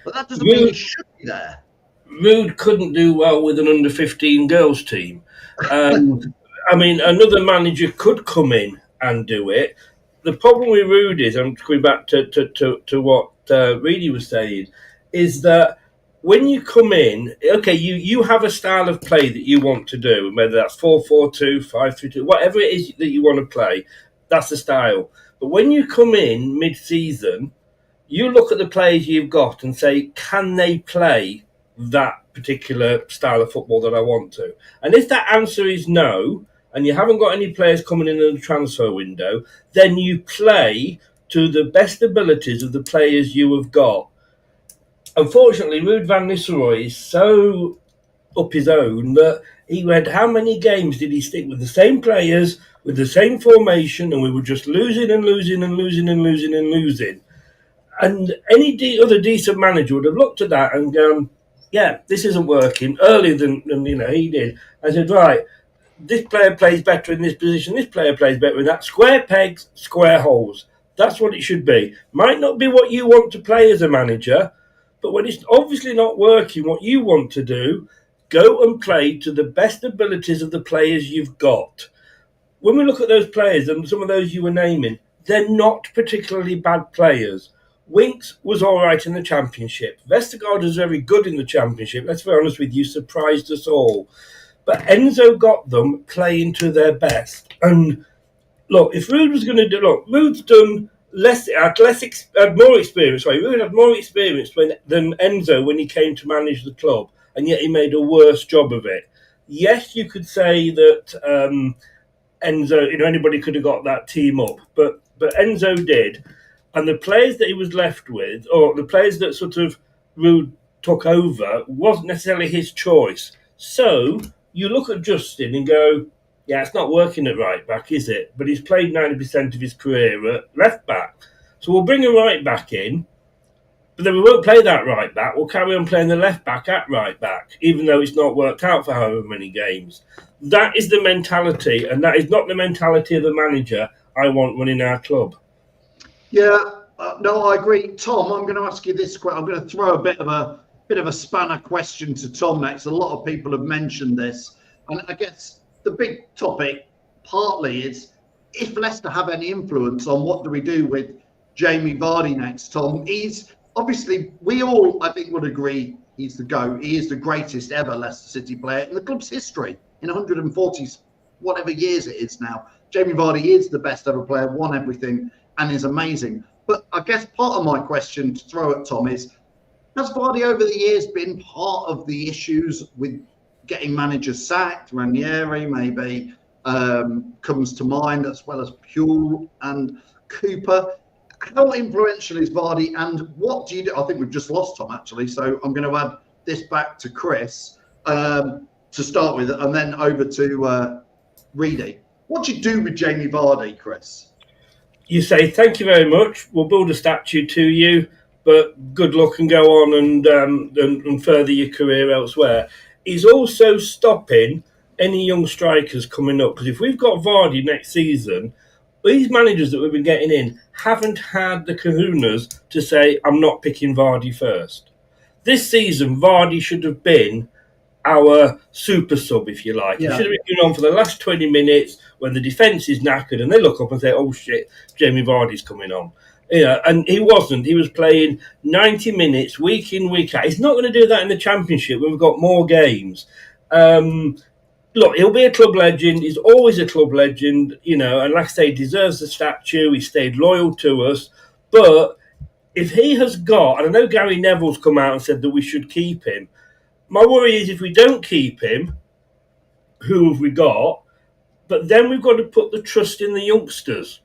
But that doesn't mean he should be there. Ruud couldn't do well with an under-15 girls team. I mean, another manager could come in and do it. The problem with Ruud is, I'm going back to what Reedy was saying, is that when you come in, okay, you have a style of play that you want to do, whether that's 4-4-2, 5-3-2, whatever it is that you want to play, that's the style. But when you come in mid-season, you look at the players you've got and say, can they play that particular style of football that I want to? And if that answer is no, and you haven't got any players coming in the transfer window, then you play to the best abilities of the players you have got. Unfortunately, Ruud van Nistelrooy is so up his own that he went, how many games did he stick with the same players, with the same formation, and we were just losing and losing and losing and losing and losing. And any other decent manager would have looked at that and gone, yeah, this isn't working, earlier than he did. I said, right, this player plays better in this position, this player plays better in that. Square pegs, square holes. That's what it should be. Might not be what you want to play as a manager, but when it's obviously not working what you want to do, go and play to the best abilities of the players you've got. When we look at those players, and some of those you were naming, they're not particularly bad players. Winks was all right in the Championship. Vestergaard was very good in the Championship. Let's be honest with you, surprised us all. But Enzo got them playing to their best. And look, if Ruud was going to do... Look, Ruud's done had more experience. Sorry, Ruud had more experience than Enzo when he came to manage the club, and yet he made a worse job of it. Yes, you could say that Enzo, anybody could have got that team up, but Enzo did. And the players that he was left with, or the players that sort of Ruud took over, wasn't necessarily his choice. So you look at Justin and go, yeah, it's not working at right back, is it? But he's played 90% of his career at left back. So we'll bring a right back in, but then we won't play that right back. We'll carry on playing the left back at right back, even though it's not worked out for however many games. That is the mentality, and that is not the mentality of the manager I want running our club. Yeah, no, I agree. Tom, I'm going to ask you this question. I'm going to throw a bit of a spanner question to Tom next. A lot of people have mentioned this, and I guess the big topic partly is if Leicester have any influence on what do we do with Jamie Vardy next, Tom. He's obviously, we all, I think, would agree he's the GOAT. He is the greatest ever Leicester City player in the club's history in 140 whatever years it is now. Jamie Vardy is the best ever player, won everything, and is amazing. But I guess part of my question to throw at Tom is, has Vardy over the years been part of the issues with getting managers sacked? Ranieri maybe comes to mind, as well as Puel and Cooper. How influential is Vardy, and what do you do? I think we've just lost Tom, actually, so I'm going to add this back to Chris to start with, and then over to Reedy. What do you do with Jamie Vardy, Chris? You say, thank you very much, we'll build a statue to you, but good luck and go on and further your career elsewhere. He's also stopping any young strikers coming up, because if we've got Vardy next season, these managers that we've been getting in haven't had the kahunas to say, I'm not picking Vardy first. This season, Vardy should have been our super sub, if you like. Yeah. He should have been on for the last 20 minutes when the defence is knackered and they look up and say, oh shit, Jamie Vardy's coming on. Yeah, and he wasn't. He was playing 90 minutes week in, week out. He's not going to do that in the Championship when we've got more games. Look, he'll be a club legend. He's always a club legend, and like I say, he deserves the statue. He stayed loyal to us. But if he has got, and I know Gary Neville's come out and said that we should keep him. My worry is if we don't keep him, who have we got? But then we've got to put the trust in the youngsters.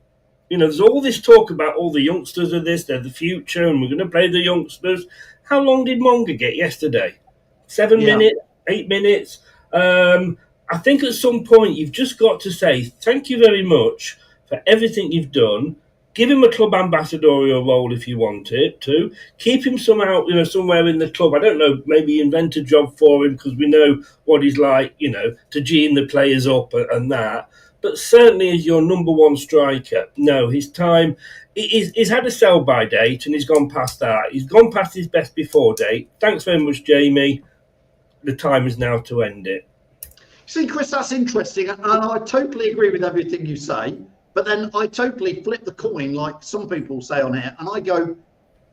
There's all this talk about all the youngsters of this, they're the future, and we're going to play the youngsters. How long did Monga get yesterday? 7 minutes, 8 minutes? I think at some point you've just got to say thank you very much for everything you've done. Give him a club ambassadorial role if you want it to. Keep him somehow, somewhere in the club. I don't know, maybe invent a job for him because we know what he's like, to gene the players up and that. But certainly as your number one striker, no, his time, he's had a sell-by date and he's gone past that. He's gone past his best before date. Thanks very much, Jamie. The time is now to end it. See, Chris, that's interesting. And I totally agree with everything you say. But then I totally flip the coin, like some people say on here. And I go,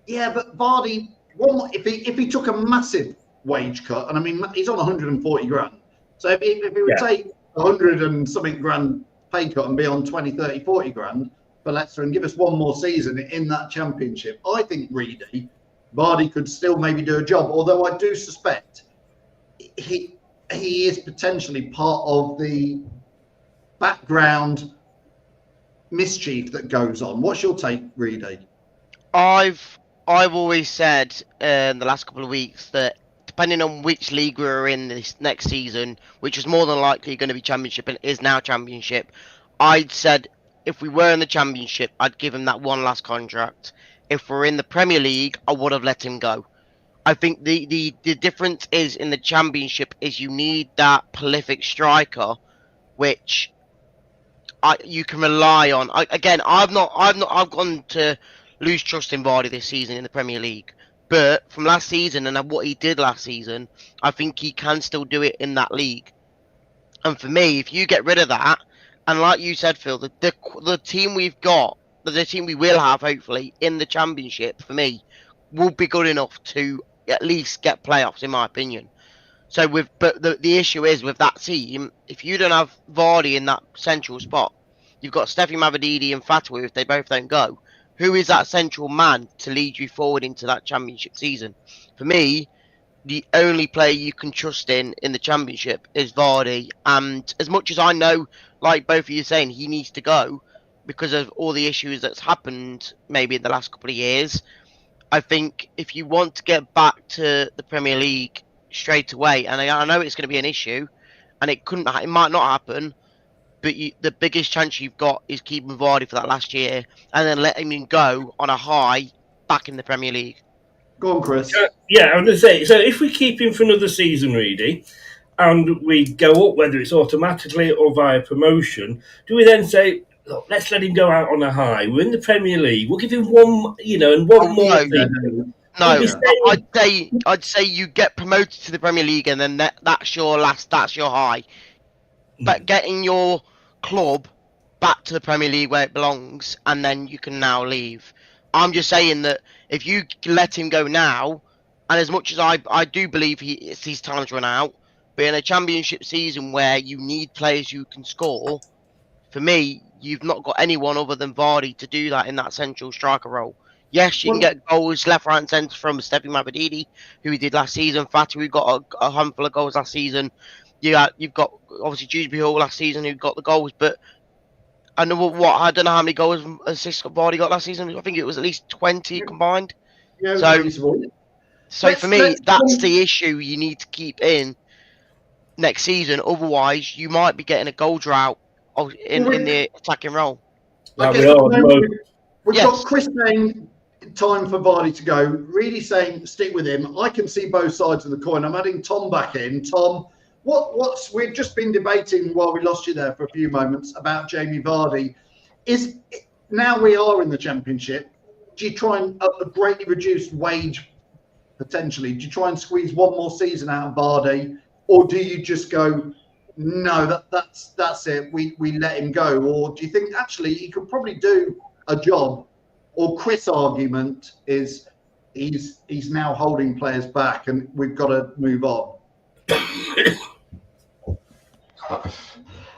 yeah, but Vardy if he took a massive wage cut, and I mean he's on 140 grand, so if he would take 100 and something grand pay cut and be on 20, 30, 40 grand for Leicester and give us one more season in that Championship, I think Vardy could still maybe do a job. Although I do suspect he is potentially part of the background mischief that goes on. What's your take, Reedy? I've always said in the last couple of weeks that depending on which league we're in this next season, which is more than likely going to be Championship and is now Championship, I'd said if we were in the Championship, I'd give him that one last contract. If we're in the Premier League, I would have let him go. I think the difference is in the Championship is you need that prolific striker, which you can rely on. I've gone to lose trust in Vardy this season in the Premier League. But from last season and what he did last season, I think he can still do it in that league. And for me, if you get rid of that, and like you said, Phil, the team we've got, the team we will have, hopefully, in the Championship, for me, will be good enough to at least get playoffs, in my opinion. So, but the issue is with that team, if you don't have Vardy in that central spot, you've got Stefan Mavididi and Fatu if they both don't go. Who is that central man to lead you forward into that Championship season? For me, the only player you can trust in the Championship is Vardy. And as much as I know, like both of you saying, he needs to go because of all the issues that's happened maybe in the last couple of years, I think if you want to get back to the Premier League straight away, and I know it's going to be an issue, and it might not happen, but the biggest chance you've got is keeping Vardy for that last year and then letting him go on a high back in the Premier League. Go on, Chris. I was going to say, so if we keep him for another season, Reedy, and we go up, whether it's automatically or via promotion, do we then say, look, let's let him go out on a high? We're in the Premier League. We'll give him one, and one more season. No, I'd say you get promoted to the Premier League and then that's your high. But getting your club back to the Premier League where it belongs, and then you can now leave. I'm just saying that if you let him go now, and as much as I do believe his time's run out, but in a Championship season where you need players who can score, for me, you've not got anyone other than Vardy to do that in that central striker role. Yes, you can get goals left, right, and centre from Stefan Mavididi, who he did last season. Fatu, who got a handful of goals last season. You've got obviously Dewsbury Hall last season who got the goals, but I don't know how many goals assists Vardy got last season. I think it was at least 20 combined. Yeah, so for me, that's the issue you need to keep in next season. Otherwise, you might be getting a goal drought in the attacking role. We've got Chris saying time for Vardy to go. Really saying stick with him. I can see both sides of the coin. I'm adding Tom back in. Tom, we've just been debating while we lost you there for a few moments about Jamie Vardy. Now we are in the Championship. Do you try and up a greatly reduced wage potentially? Do you try and squeeze one more season out of Vardy, or do you just go, no, that's it. We let him go, or do you think actually he could probably do a job? Or Chris' argument is he's now holding players back, and we've got to move on.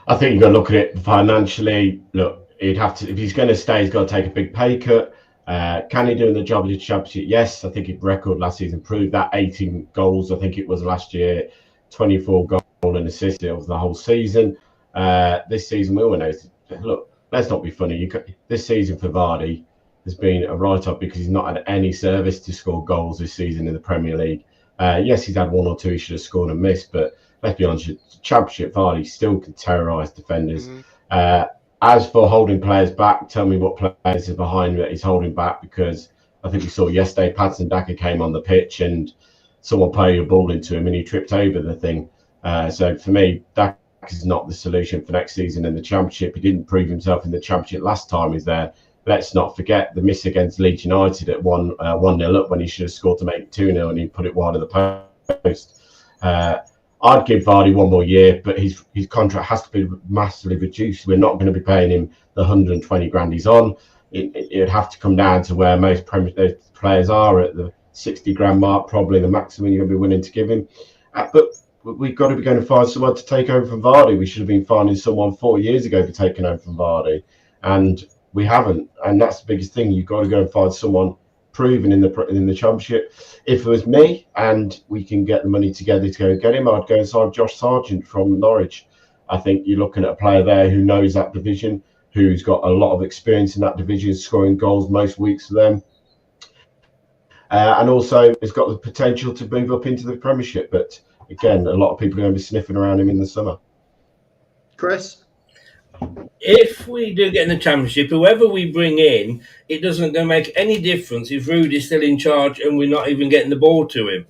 I think you've got to look at it financially. Look, he'd have to, if he's going to stay, he's got to take a big pay cut. Can he do the job of the Championship? Yes, I think his record last season proved that. 18 goals, I think it was last year, 24 goal and assist of the whole season. This season, we all know. Look, let's not be funny. This season for Vardy has been a write-off because he's not had any service to score goals this season in the Premier League. Yes, he's had one or two he should have scored and missed, but let's be honest, Championship Vardy still can terrorise defenders. As for holding players back, tell me what players are behind that he's holding back, because I think we saw yesterday Patson Daka came on the pitch and someone played a ball into him and he tripped over the thing. So for me, Daka is not the solution for next season in the Championship. He didn't prove himself in the Championship last time he's there. Let's not forget the miss against Leeds United at 1-0 up when he should have scored to make it 2-0 and he put it wide of the post. I'd give Vardy one more year, but his contract has to be massively reduced. We're not going to be paying him the 120 grand he's on. It'd have to come down to where most Premier League players are at the 60 grand mark, probably the maximum you're going to be willing to give him. But we've got to be going to find someone to take over from Vardy. We should have been finding someone 4 years ago for taking over from Vardy, and we haven't. And that's the biggest thing. You've got to go and find someone proven in the Championship. If it was me and we can get the money together to go and get him, I'd go and sign Josh Sargent from Norwich. I think you're looking at a player there who knows that division, who's got a lot of experience in that division, scoring goals most weeks for them. And also has got the potential to move up into the Premiership. But again, a lot of people are going to be sniffing around him in the summer. Chris? If we do get in the Championship, whoever we bring in, it doesn't going to make any difference if Ruud is still in charge and we're not even getting the ball to him.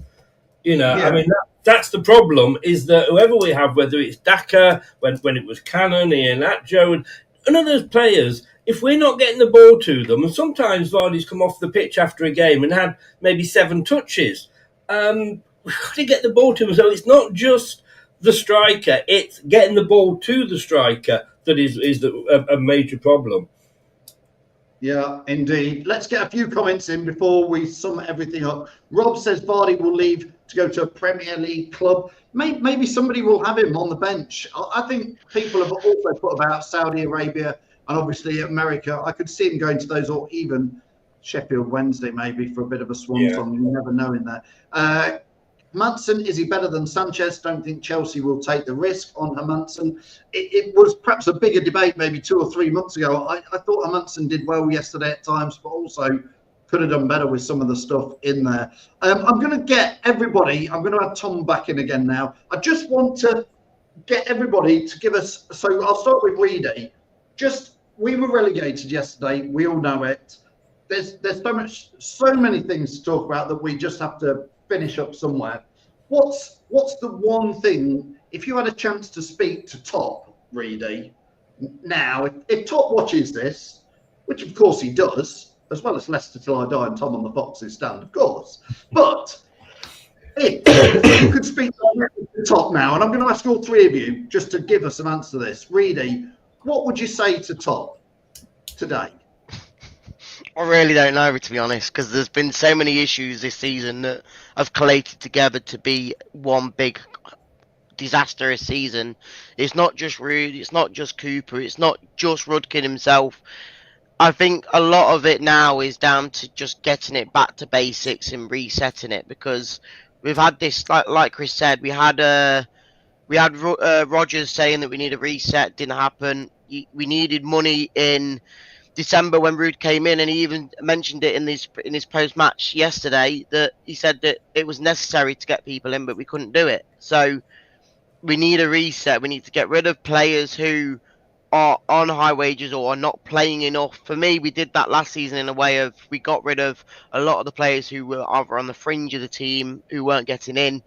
I mean, that's the problem, is that whoever we have, whether it's Daka, when it was Cannon, Iheanacho, and other players, if we're not getting the ball to them, and sometimes Vardy's come off the pitch after a game and had maybe 7 touches, we've got to get the ball to them. So it's not just the striker, it's getting the ball to the striker that is a major problem. Yeah, indeed. Let's get a few comments in before we sum everything up. Rob says Vardy will leave to go to a Premier League club. Maybe somebody will have him on the bench. I think people have also put about Saudi Arabia and obviously America. I could see him going to those, or even Sheffield Wednesday maybe for a bit of a swan song. You never know in there. Hermansen, is he better than Sanchez? Don't think Chelsea will take the risk on Hermansen. It was perhaps a bigger debate maybe 2 or 3 months ago. I thought Hermansen did well yesterday at times, but also could have done better with some of the stuff in there. I'm going to get everybody, I'm going to have Tom back in again now. I just want to get everybody to give us, so I'll start with Reedy. We were relegated yesterday, we all know it. There's so many things to talk about that we just have to finish up somewhere. What's the one thing, if you had a chance to speak to Top, Reedy, now, if Top watches this, which of course he does, as well as Leicester Till I Die and Tom on the Foxes stand, of course, but if you could speak to Top now, and I'm going to ask all 3 of you just to give us an answer to this. Reedy, what would you say to Top today? I really don't know, to be honest, because there's been so many issues this season that have collated together to be one big disastrous season. It's not just Ruud, it's not just Cooper, it's not just Rudkin himself. I think a lot of it now is down to just getting it back to basics and resetting it, because we've had this, like Chris said, we had Rodgers saying that we need a reset, didn't happen. We needed money in December when Ruud came in, and he even mentioned it in his post-match yesterday, that he said that it was necessary to get people in, but we couldn't do it. So we need a reset. We need to get rid of players who are on high wages or are not playing enough. For me, we did that last season in a way of we got rid of a lot of the players who were either on the fringe of the team, who weren't getting in.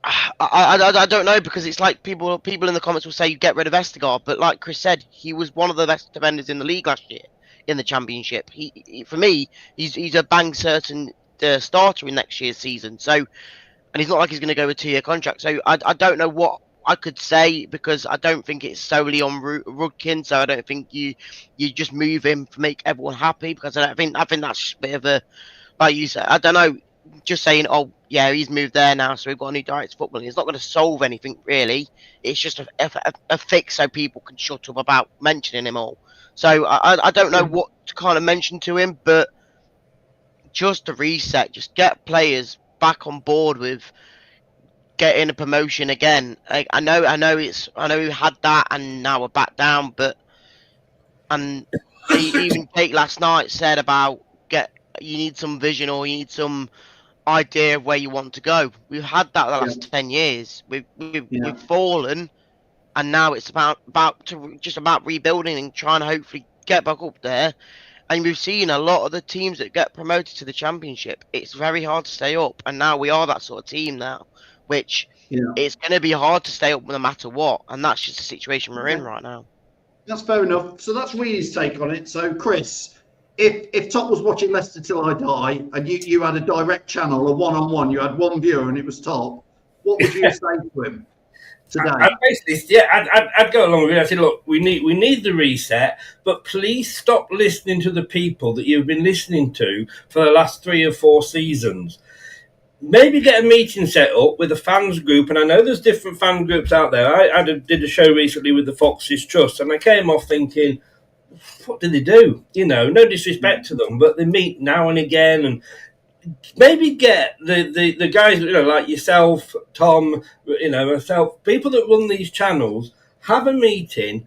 I don't know, because it's like people in the comments will say you get rid of Vestergaard, but like Chris said, he was one of the best defenders in the league last year in the Championship. He for me, he's a bang certain starter in next year's season. So, and he's not like he's going to go a 2-year contract. So I don't know what I could say, because I don't think it's solely on Rudkin. So I don't think you just move him to make everyone happy, because I think that's just a bit of a, like you said, I don't know. Just saying, oh yeah, he's moved there now, so we've got a new director of football. It's not going to solve anything really. It's just a fix so people can shut up about mentioning him all. So I don't know what to kind of mention to him, but just a reset, just get players back on board with getting a promotion again. I know we had that and now we're back down, and even Jake last night said about you need some vision, or you need some idea of where you want to go. We've had that the last 10 years. We've fallen, and now it's about rebuilding and trying to hopefully get back up there. And we've seen a lot of the teams that get promoted to the Championship, it's very hard to stay up, and now we are that sort of team now, which it's going to be hard to stay up no matter what, and that's just the situation we're in right now. That's fair enough. So that's Reedy's take on it. So Chris, if Top was watching Leicester Till I Die, and you had a direct channel, a one-on-one, you had one viewer and it was Top, what would you say to him? today. I'd go along with it. I said, look, we need the reset, but please stop listening to the people that you've been listening to for the last 3 or 4 seasons. Maybe get a meeting set up with a fans group, and I know there's different fan groups out there. I did a show recently with the Foxes Trust, and I came off thinking, what do they do? You know, no disrespect to them, but they meet now and again, and maybe get the guys, you know, like yourself, Tom, you know, myself, people that run these channels, have a meeting.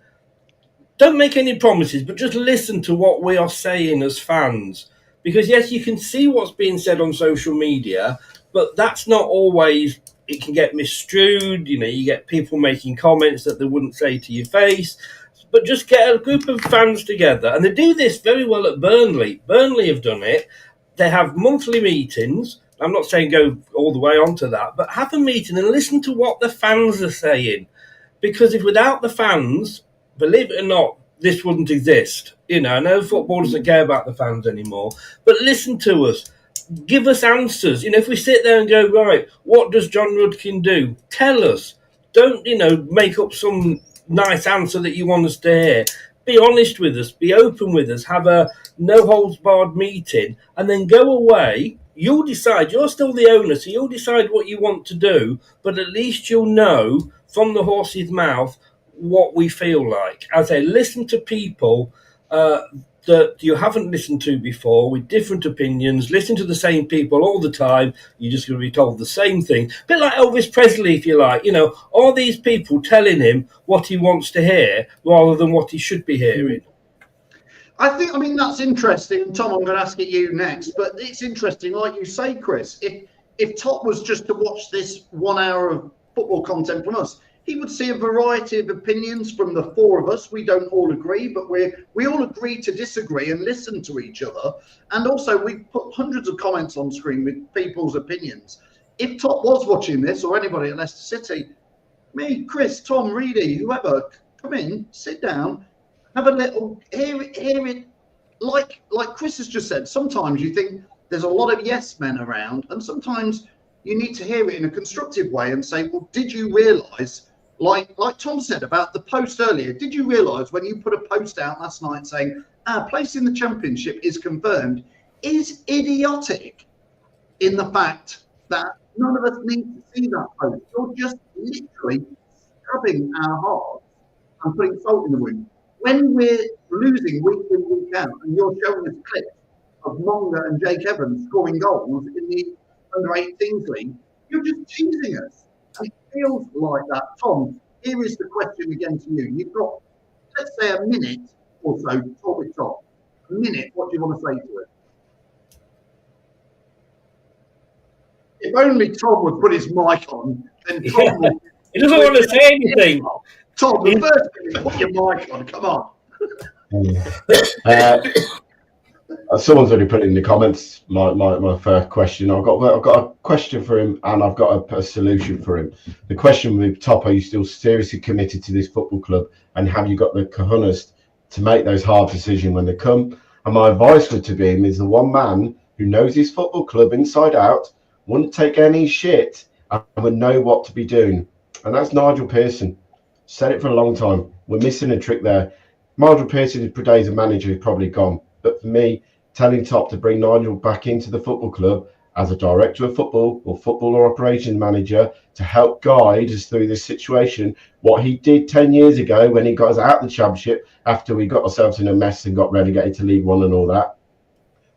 Don't make any promises, but just listen to what we are saying as fans. Because, yes, you can see what's being said on social media, but that's not always, it can get misstrued. You know, you get people making comments that they wouldn't say to your face. But just get a group of fans together. And they do this very well at Burnley. Burnley have done it. They have monthly meetings. I'm not saying go all the way onto that, but have a meeting and listen to what the fans are saying. Because if without the fans, believe it or not, this wouldn't exist. You know, I know football doesn't care about the fans anymore, but listen to us. Give us answers. You know, if we sit there and go, right, what does John Rudkin do? Tell us. Don't, you know, make up some nice answer that you want us to hear. Be honest with us. Be open with us. Have a no-holds-barred meeting, and then go away. You'll decide. You're still the owner, so you'll decide what you want to do, but at least you'll know from the horse's mouth what we feel like. As I listen to people that you haven't listened to before with different opinions, listen to the same people all the time, you're just going to be told the same thing. A bit like Elvis Presley, if you like. You know, are these people telling him what he wants to hear rather than what he should be hearing? I mean, that's interesting. Tom, I'm going to ask it you next, but it's interesting, like you say, Chris, if Top was just to watch this 1 hour of football content from us, he would see a variety of opinions from the 4 of us. We don't all agree, but we all agree to disagree and listen to each other. And also, we put hundreds of comments on screen with people's opinions. If Top was watching this, or anybody at Leicester City, me, Chris, Tom, Reedy, whoever, come in, sit down, have a little, hear it. Like Chris has just said, sometimes you think there's a lot of yes men around, and sometimes you need to hear it in a constructive way and say, well, did you realise, like Tom said about the post earlier, did you realise when you put a post out last night saying our place in the Championship is confirmed, is idiotic in the fact that none of us need to see that post. You're just literally stabbing our hearts and putting salt in the wound. When we're losing week in, week out, and you're showing us clips of Monga and Jake Evans scoring goals in the under-18s league, you're just teasing us. And it feels like that. Tom, here is the question again to you. You've got, let's say, a minute or so to talk with Tom. A minute, what do you want to say to it? If only Tom would put his mic on, then Tom would... He doesn't want to say anything. Tom, the first thing, put your mic on, come on. Someone's already put in the comments my first question. I've got a question for him, and I've got a solution for him. The question with Top: are you still seriously committed to this football club, and have you got the cojones to make those hard decisions when they come? And my advice would to him is the one man who knows his football club inside out, wouldn't take any shit, and would know what to be doing, and that's Nigel Pearson. Said it for a long time. We're missing a trick there. Nigel Pearson, per day as a manager, is probably gone. But for me, telling Top to bring Nigel back into the football club as a director of football or football or operations manager to help guide us through this situation, what he did 10 years ago when he got us out of the Championship after we got ourselves in a mess and got relegated to League One and all that,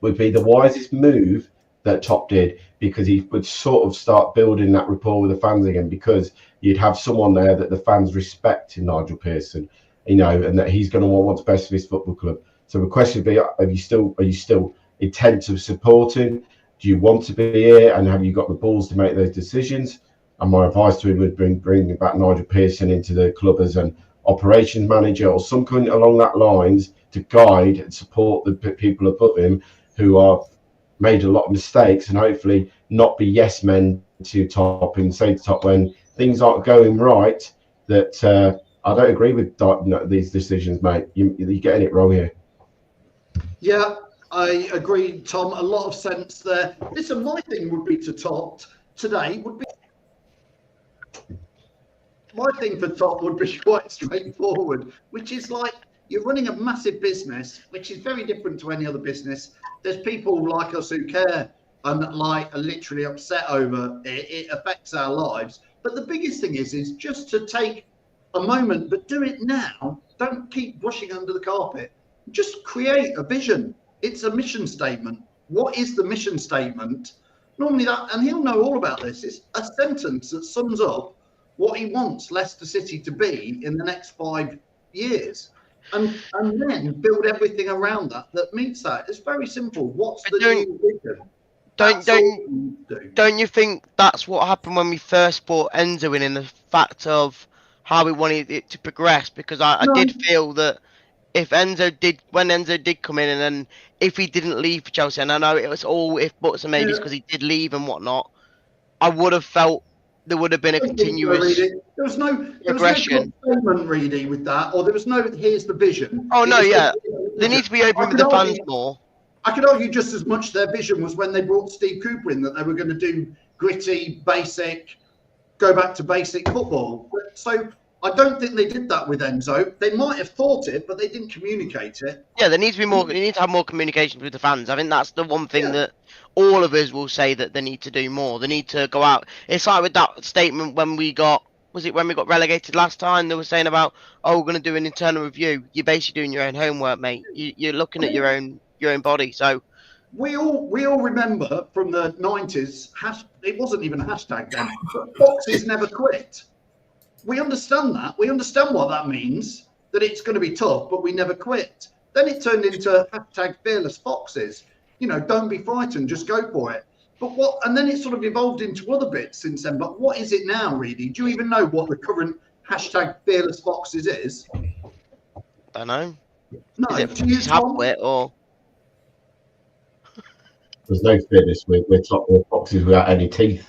would be the wisest move that Top did, because he would sort of start building that rapport with the fans again, because you'd have someone there that the fans respect in Nigel Pearson, you know, and that he's going to want what's best for his football club. So the question would be, are you still intent of supporting? Do you want to be here, and have you got the balls to make those decisions? And my advice to him would bring back Nigel Pearson into the club as an operations manager or something along that lines to guide and support the people above him who are made a lot of mistakes, and hopefully not be yes men to Top and say to Top when things aren't going right that I don't agree with these decisions, mate. You're getting it wrong here. Yeah, I agree, Tom. A lot of sense there. Listen, my thing would be to Top today would be my thing for Tom would be quite straightforward, which is like you're running a massive business, which is very different to any other business. There's people like us who care and like are literally upset over it. It affects our lives. But the biggest thing is just to take a moment, but do it now. Don't keep brushing under the carpet. Just create a vision. It's a mission statement. What is the mission statement? Normally that, and he'll know all about this, it's a sentence that sums up what he wants Leicester City to be in the next 5 years. And then build everything around that meets that. It's very simple. What's the new vision? Don't you think that's what happened when we first brought Enzo in the fact of how we wanted it to progress? Because I did feel that when Enzo did come in, and then if he didn't leave for Chelsea, and I know it was all if buts and maybes because he did leave and whatnot, I would have felt there would have been a continuous progression. Statement, Reedy, with that, or there was no, here's the vision. Oh, no, yeah. They need to be open with the fans more. I could argue just as much their vision was when they brought Steve Cooper in, that they were going to do gritty, basic, go back to basic football. So I don't think they did that with Enzo. They might have thought it, but they didn't communicate it. Yeah, there needs to be more. They need to have more communication with the fans. I think that's the one thing that all of us will say that they need to do more. They need to go out. It's like with that statement when we got relegated last time. They were saying about, we're going to do an internal review. You're basically doing your own homework, mate. You're looking at your own body. So we all remember from the 90s. It wasn't even a hashtag then. But Foxes never quit. We understand that. We understand what that means, that it's going to be tough, but we never quit. Then it turned into hashtag fearless Foxes. Don't be frightened, just go for it. But and then it sort of evolved into other bits since then. But what is it now, Reedy? Do you even know what the current hashtag fearless Foxes is? I don't know. No, is it tablet or? There's no fearless. We're top Foxes without any teeth.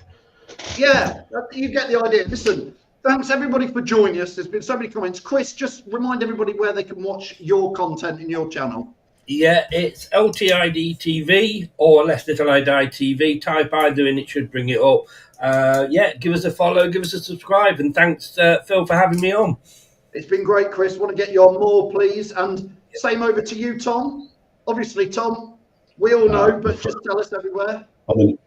Yeah, you get the idea. Listen. Thanks everybody for joining us. There's been so many comments. Chris, just remind everybody where they can watch your content in your channel. Yeah, it's LTID TV or Leicester Till I Die TV. Type either in, it should bring it up. Give us a follow, give us a subscribe, and thanks, Phil, for having me on. It's been great, Chris. Want to get you on more, please. And same over to you, Tom. Obviously, Tom, we all know, but just tell us everywhere. On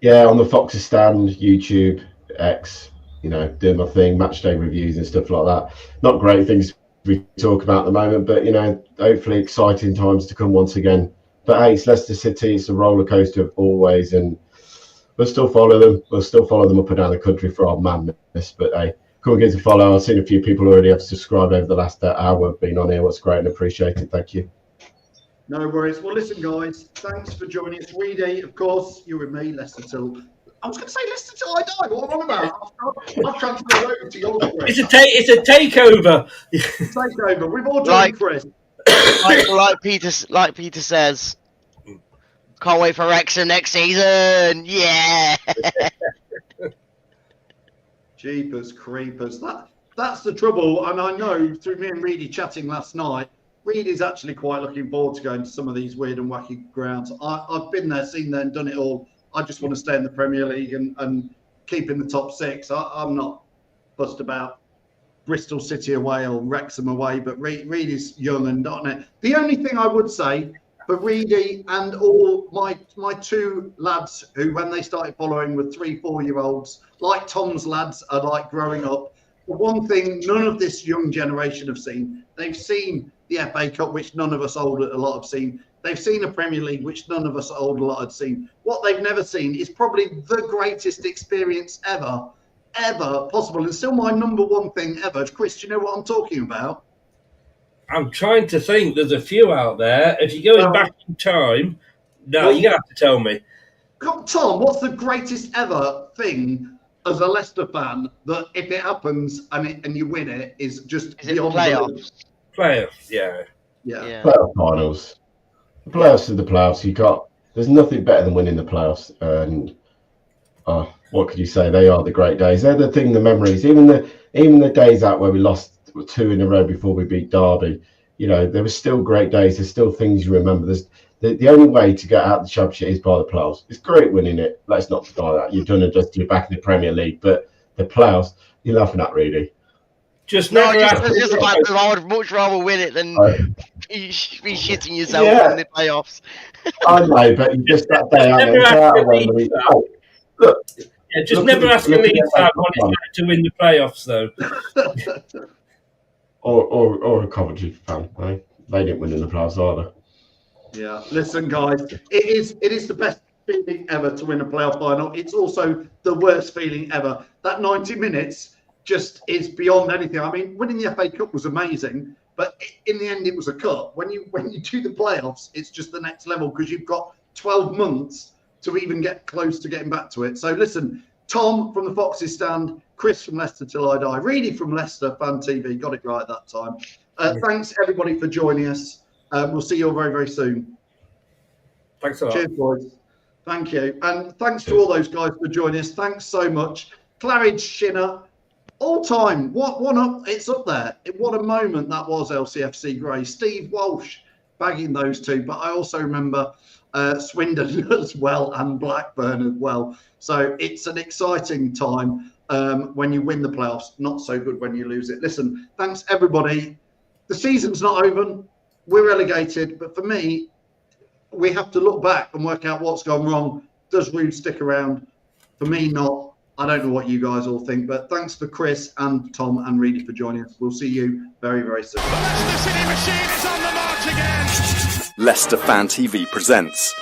the Foxes stand, YouTube, X. Doing my thing, match day reviews and stuff like that. Not great things we talk about at the moment, but hopefully exciting times to come once again. But hey, it's Leicester City. It's a roller coaster of always, and we'll still follow them. We'll still follow them up and down the country for our madness. But hey, come and give us a follow. I've seen a few people already have subscribed over the last hour. Been on here. What's great and appreciated. Thank you. No worries. Well, listen, guys. Thanks for joining us. Reedy, of course, you and me, Leicester Till. I was going to say Leicester Till I Die. What am I on about? I've transferred over to your Chris. It's a takeover. Takeover. We've all joined Chris. Like Peter says, can't wait for Wrexham next season. Yeah. Jeepers creepers. That's the trouble. And I know through me and Reedy chatting last night, Reedy's actually quite looking forward to going to some of these weird and wacky grounds. I've been there, seen there, and done it all. I just want to stay in the Premier League and keep in the top six. I'm not fussed about Bristol City away or Wrexham away, but Reedy's young and on it. The only thing I would say for Reedy and all my two lads who, when they started following, were 3-4-year-olds, like Tom's lads are like growing up. The one thing none of this young generation have seen, they've seen the FA Cup, which none of us old a lot have seen. They've seen a Premier League, which none of us old a lot had seen. What they've never seen is probably the greatest experience ever possible. And still my number one thing ever. Chris, do you know what I'm talking about? I'm trying to think. There's a few out there. If you're going back in time, you're going to have to tell me. Tom, what's the greatest ever thing as a Leicester fan that if it happens and you win it is just beyond playoffs? Playoffs, yeah. Playoff finals. The playoffs are the playoffs. There's nothing better than winning the playoffs. And what could you say? They are the great days. They're the thing, the memories. Even the days out where we lost 2 in a row before we beat Derby. There were still great days. There's still things you remember. There's the only way to get out of the Championship is by the playoffs. It's great winning it. Let's not deny that. You've done it just to be back in the Premier League. But the playoffs. You're laughing at, really. Just No, never just, just about because I would much rather win it than be shitting yourself in the playoffs. I know, but you just that day out Never there ask at Wembley. Leeds Oh, look, Yeah, just look never at ask a look at Leeds the fan FA what it's Cup like to win the playoffs, though. or a Coventry fan. Right? They didn't win in the playoffs either. Yeah, listen, guys, it is the best feeling ever to win a playoff final. It's also the worst feeling ever. That 90 minutes just is beyond anything. I mean, winning the FA Cup was amazing, but in the end, it was a cup. When you do the playoffs, it's just the next level because you've got 12 months to even get close to getting back to it. So listen, Tom from the Foxes stand, Chris from Leicester Till I Die, Reedy from Leicester Fan TV, got it right that time. Thanks everybody for joining us. We'll see you all very, very soon. Thanks a lot. Cheers, boys. Thank you. And thanks to all those guys for joining us. Thanks so much. Claridge, Shinner, all time. One up. It's up there. What a moment that was, LCFC Grey. Steve Walsh bagging those two. But I also remember Swindon as well and Blackburn as well. So it's an exciting time when you win the playoffs. Not so good when you lose it. Listen, thanks everybody. The season's not over. We're relegated. But for me, we have to look back and work out what's gone wrong. Does Ruud stick around? For me, not. I don't know what you guys all think, but thanks for Chris and Tom and Reedy for joining us. We'll see you very, very soon. The Leicester City machine is on the march again. Leicester Fan TV presents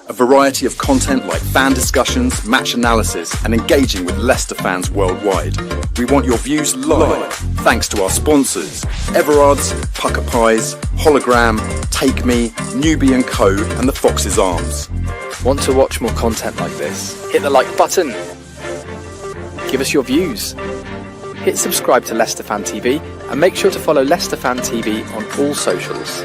a variety of content like fan discussions, match analysis, and engaging with Leicester fans worldwide. We want your views live, thanks to our sponsors, Everard's, Pucker Pies, Hologram, Take Me, Newbie & Co, and the Fox's Arms. Want to watch more content like this? Hit the like button. Give us your views. Hit subscribe to Leicester Fan TV and make sure to follow Leicester Fan TV on all socials.